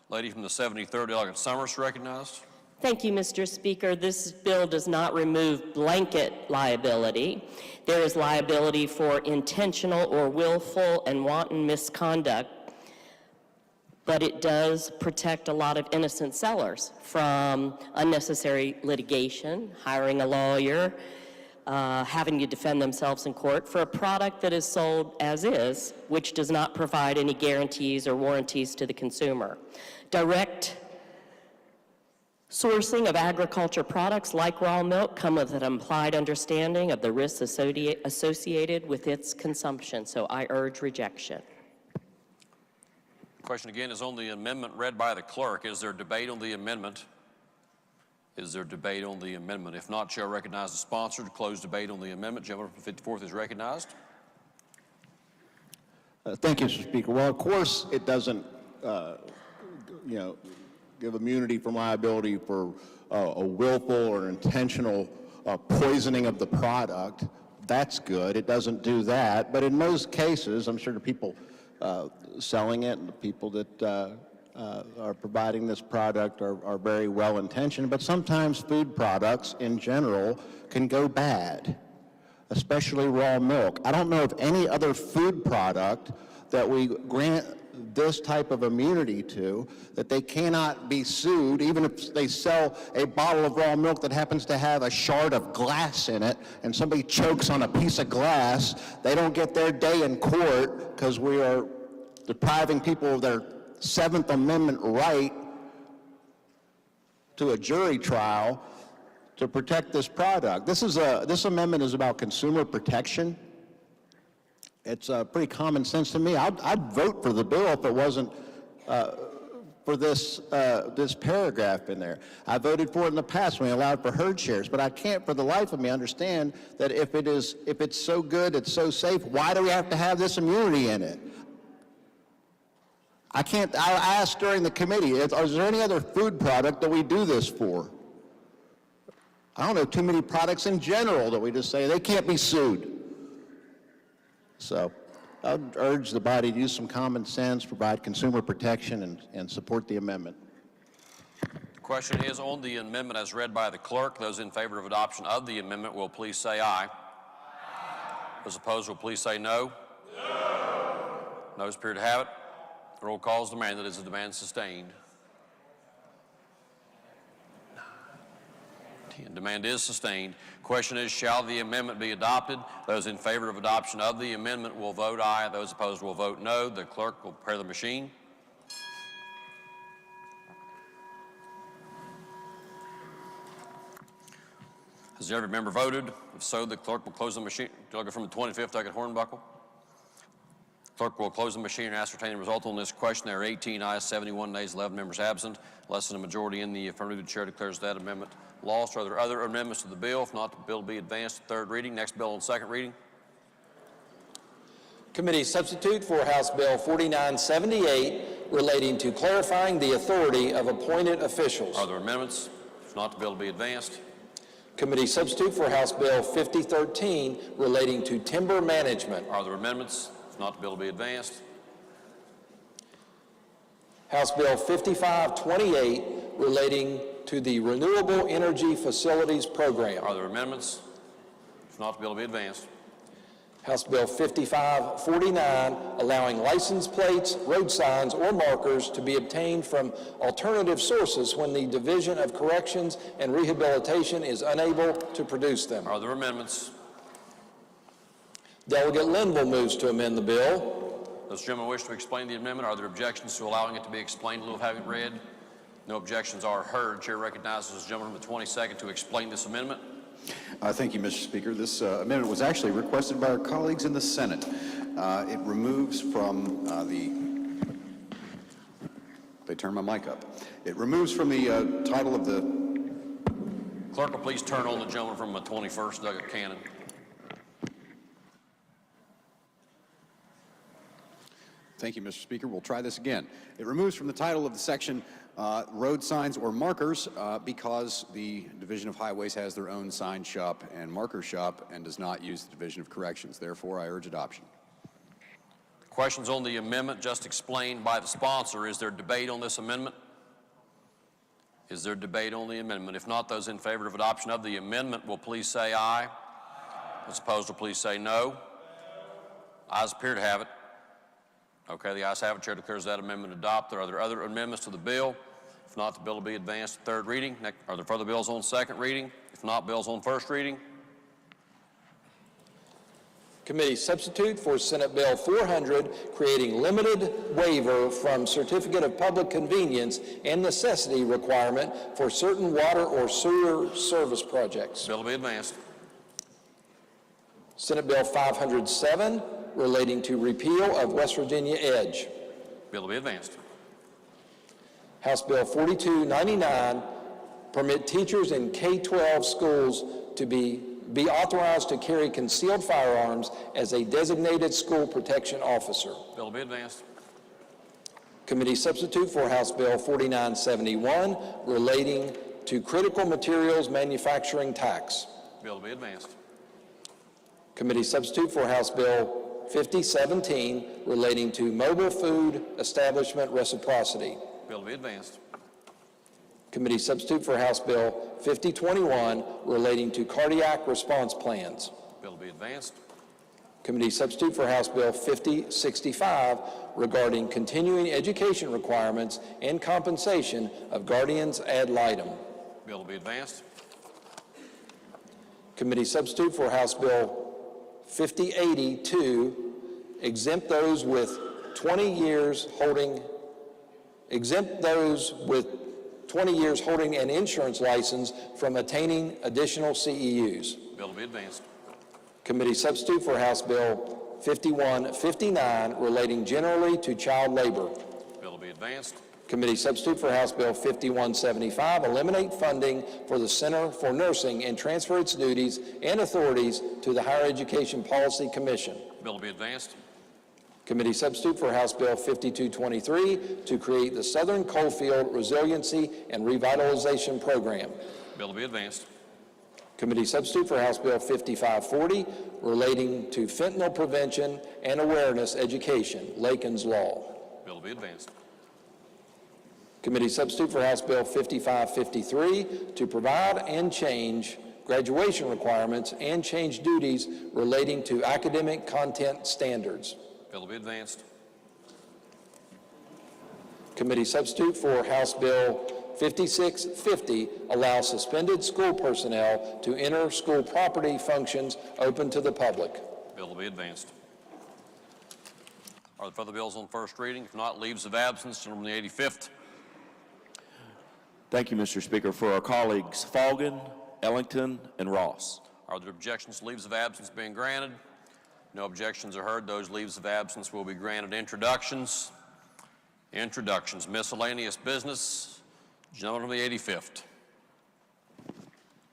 Lady from the 73rd, Delegate Summers, recognized. Thank you, Mr. Speaker. This bill does not remove blanket liability. There is liability for intentional or willful and wanton misconduct, but it does protect a lot of innocent sellers from unnecessary litigation, hiring a lawyer, having to defend themselves in court for a product that is sold as is, which does not provide any guarantees or warranties to the consumer. Direct sourcing of agriculture products like raw milk come with an implied understanding of the risks associated with its consumption, so I urge rejection. Question again is on the amendment read by the clerk. Is there debate on the amendment? Is there debate on the amendment? If not, shall recognize the sponsor to close debate on the amendment. Gentleman from the 54th is recognized. Thank you, Mr. Speaker. Well, of course, it doesn't, give immunity from liability for a willful or intentional poisoning of the product. That's good. It doesn't do that. But in most cases, I'm sure the people selling it and the people that are providing this product are very well intentioned, but sometimes food products in general can go bad, especially raw milk. I don't know of any other food product that we grant this type of immunity to, that they cannot be sued, even if they sell a bottle of raw milk that happens to have a shard of glass in it and somebody chokes on a piece of glass. They don't get their day in court because we are depriving people of their Seventh Amendment right to a jury trial to protect this product. This amendment is about consumer protection. It's pretty common sense to me. I'd vote for the bill if it wasn't for this paragraph in there. I voted for it in the past when we allowed for herd shares, but I can't for the life of me understand that if it's so good, it's so safe, why do we have to have this immunity in it? I asked during the committee, is there any other food product that we do this for? I don't know too many products in general that we just say they can't be sued. So I would urge the body to use some common sense, provide consumer protection, and support the amendment. The question is on the amendment as read by the clerk. Those in favor of adoption of the amendment will please say aye. Those opposed will please say no. Noes appear to have it. Roll call is demanded. Is the demand sustained? Demand is sustained. Question is, shall the amendment be adopted? Those in favor of adoption of the amendment will vote aye. Those opposed will vote no. The clerk will prepare the machine. Has every member voted? If so, the clerk will close the machine. Do I go from the 25th, I get Hornbuckle? Clerk will close the machine and ascertain the result on this question. There are 18 ayes, 71 nays, 11 members absent. Less than a majority in the affirmative. The chair declares that amendment lost. Are there other amendments to the bill? If not, the bill will be advanced to third reading. Next bill on second reading. Committee substitute for House Bill 4978 relating to clarifying the authority of appointed officials. Are there amendments? If not, the bill will be advanced. Committee substitute for House Bill 5013 relating to timber management. Are there amendments? If not, the bill will be advanced. House Bill 5528 relating to the Renewable Energy Facilities Program. Are there amendments? If not, the bill will be advanced. House Bill 5549 allowing license plates, road signs, or markers to be obtained from alternative sources when the Division of Corrections and Rehabilitation is unable to produce them. Are there amendments? Delegate Linville moves to amend the bill. Those gentlemen wish to explain the amendment. Are there objections to allowing it to be explained in lieu of having it read? No objections are heard. Chair recognizes the gentleman from the 22nd to explain this amendment. Thank you, Mr. Speaker. This amendment was actually requested by our colleagues in the Senate. It removes from they turn my mic up. It removes from the title of the... Clerk will please turn on the gentleman from the 21st, Doug Cannon. Thank you, Mr. Speaker. We'll try this again. It removes from the title of the section road signs or markers because the Division of Highways has their own sign shop and marker shop and does not use the Division of Corrections. Therefore, I urge adoption. Questions on the amendment just explained by the sponsor. Is there debate on this amendment? Is there debate on the amendment? If not, those in favor of adoption of the amendment will please say aye. Those opposed will please say no. Ayes appear to have it. Okay, the ayes have it. Chair declares that amendment adopted. Are there other amendments to the bill? If not, the bill will be advanced to third reading. Next, are there further bills on second reading? If not, bills on first reading. Committee substitute for Senate Bill 400 creating limited waiver from Certificate of Public Convenience and Necessity requirement for certain water or sewer service projects. Bill will be advanced. Senate Bill 507 relating to repeal of West Virginia Edge. Bill will be advanced. House Bill 4299 permit teachers in K-12 schools to be authorized to carry concealed firearms as a designated school protection officer. Bill will be advanced. Committee substitute for House Bill 4971 relating to critical materials manufacturing tax. Bill will be advanced. Committee substitute for House Bill 5017 relating to mobile food establishment reciprocity. Bill will be advanced. Committee substitute for House Bill 5021 relating to cardiac response plans. Bill will be advanced. Committee substitute for House Bill 5065 regarding continuing education requirements and compensation of guardians ad litem. Bill will be advanced. Committee substitute for House Bill 5082 exempt those with 20 years holding an insurance license from attaining additional CEUs. Bill will be advanced. Committee substitute for House Bill 5159 relating generally to child labor. Bill will be advanced. Committee substitute for House Bill 5175 eliminate funding for the Center for Nursing and transfer its duties and authorities to the Higher Education Policy Commission. Bill will be advanced. Committee substitute for House Bill 5223 to create the Southern Coalfield Resiliency and Revitalization Program. Bill will be advanced. Committee substitute for House Bill 5540, relating to fentanyl prevention and awareness education, Lakin's Law. Bill will be advanced. Committee substitute for House Bill 5553, to provide and change graduation requirements and change duties relating to academic content standards. Bill will be advanced. Committee substitute for House Bill 5650, allow suspended school personnel to enter school property functions open to the public. Bill will be advanced. Are there further bills on first reading? If not, leaves of absence. Gentleman from the 85th. Thank you, Mr. Speaker. For our colleagues Faulgan, Ellington, and Ross. Are there objections to leaves of absence being granted? No objections are heard. Those leaves of absence will be granted. Introductions. Introductions. Miscellaneous business. Gentleman from the 85th.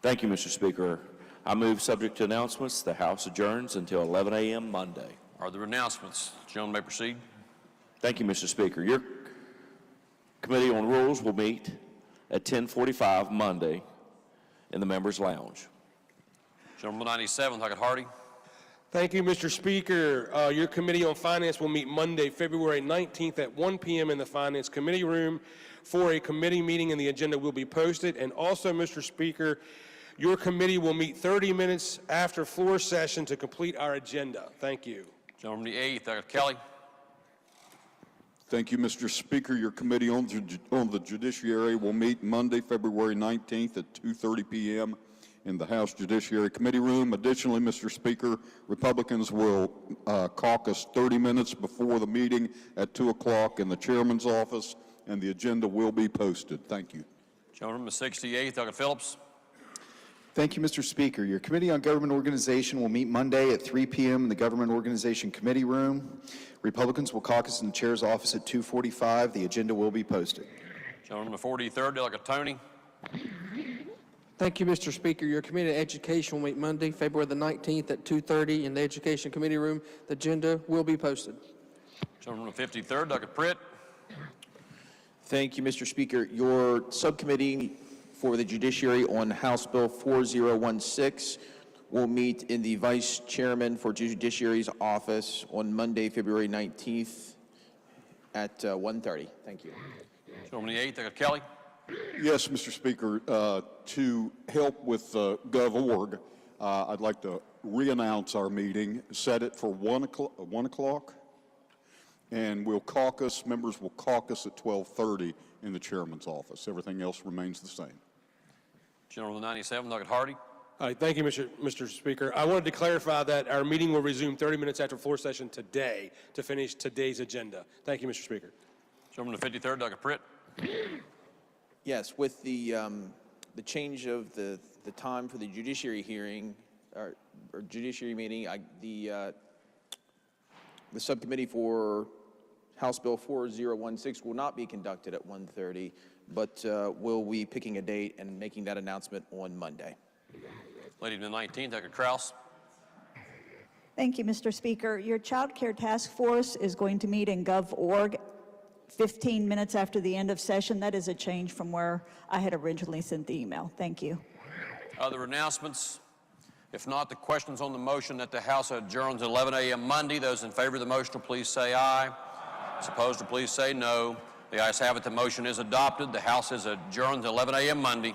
Thank you, Mr. Speaker. I move, subject to announcements, the House adjourns until 11 a.m. Monday. Are there announcements? Gentleman may proceed. Thank you, Mr. Speaker. Your Committee on Rules will meet at 10:45 Monday in the Members' Lounge. Gentleman from the 97th, Hackett Hardy. Thank you, Mr. Speaker. Your Committee on Finance will meet Monday, February 19th at 1 p.m. in the Finance Committee room for a committee meeting, and the agenda will be posted. And also, Mr. Speaker, your committee will meet 30 minutes after floor session to complete our agenda. Thank you. Gentleman from the 8th, Hackett Kelly. Thank you, Mr. Speaker. Your Committee on the Judiciary will meet Monday, February 19th at 2:30 p.m. in the House Judiciary Committee room. Additionally, Mr. Speaker, Republicans will caucus 30 minutes before the meeting at 2 o'clock in the Chairman's office, and the agenda will be posted. Thank you. Gentleman from the 68th, Hackett Phillips. Thank you, Mr. Speaker. Your Committee on Government Organization will meet Monday at 3 p.m. in the Government Organization Committee room. Republicans will caucus in the Chair's office at 2:45. The agenda will be posted. Gentleman from the 43rd, Delegate Tony. Thank you, Mr. Speaker. Your Committee on Education will meet Monday, February the 19th at 2:30 in the Education Committee room. The agenda will be posted. Gentleman from the 53rd, Delegate Pritt. Thank you, Mr. Speaker. Your subcommittee for the Judiciary on House Bill 4016 will meet in the Vice Chairman for Judiciary's office on Monday, February 19th at 1:30. Thank you. Gentleman from the 8th, Delegate Kelly. Yes, Mr. Speaker. To help with GovOrg, I'd like to re-announce our meeting, set it for 1 o'clock, and members will caucus at 12:30 in the Chairman's office. Everything else remains the same. Gentleman from the 97th, Delegate Hardy. Thank you, Mr. Speaker. I wanted to clarify that our meeting will resume 30 minutes after floor session today to finish today's agenda. Thank you, Mr. Speaker. Gentleman from the 53rd, Delegate Pritt. Yes, with the change of the time for the judiciary hearing or judiciary meeting, the subcommittee for House Bill 4016 will not be conducted at 1:30, but we'll be picking a date and making that announcement on Monday. Lady from the 19th, Delegate Kraus. Thank you, Mr. Speaker. Your Child Care Task Force is going to meet in GovOrg 15 minutes after the end of session. That is a change from where I had originally sent the email. Thank you. Other announcements? If not, the questions on the motion that the House adjourns at 11 a.m. Monday. Those in favor of the motion will please say aye. Those opposed will please say no. The ayes have it. The motion is adopted. The House is adjourned at 11 a.m. Monday.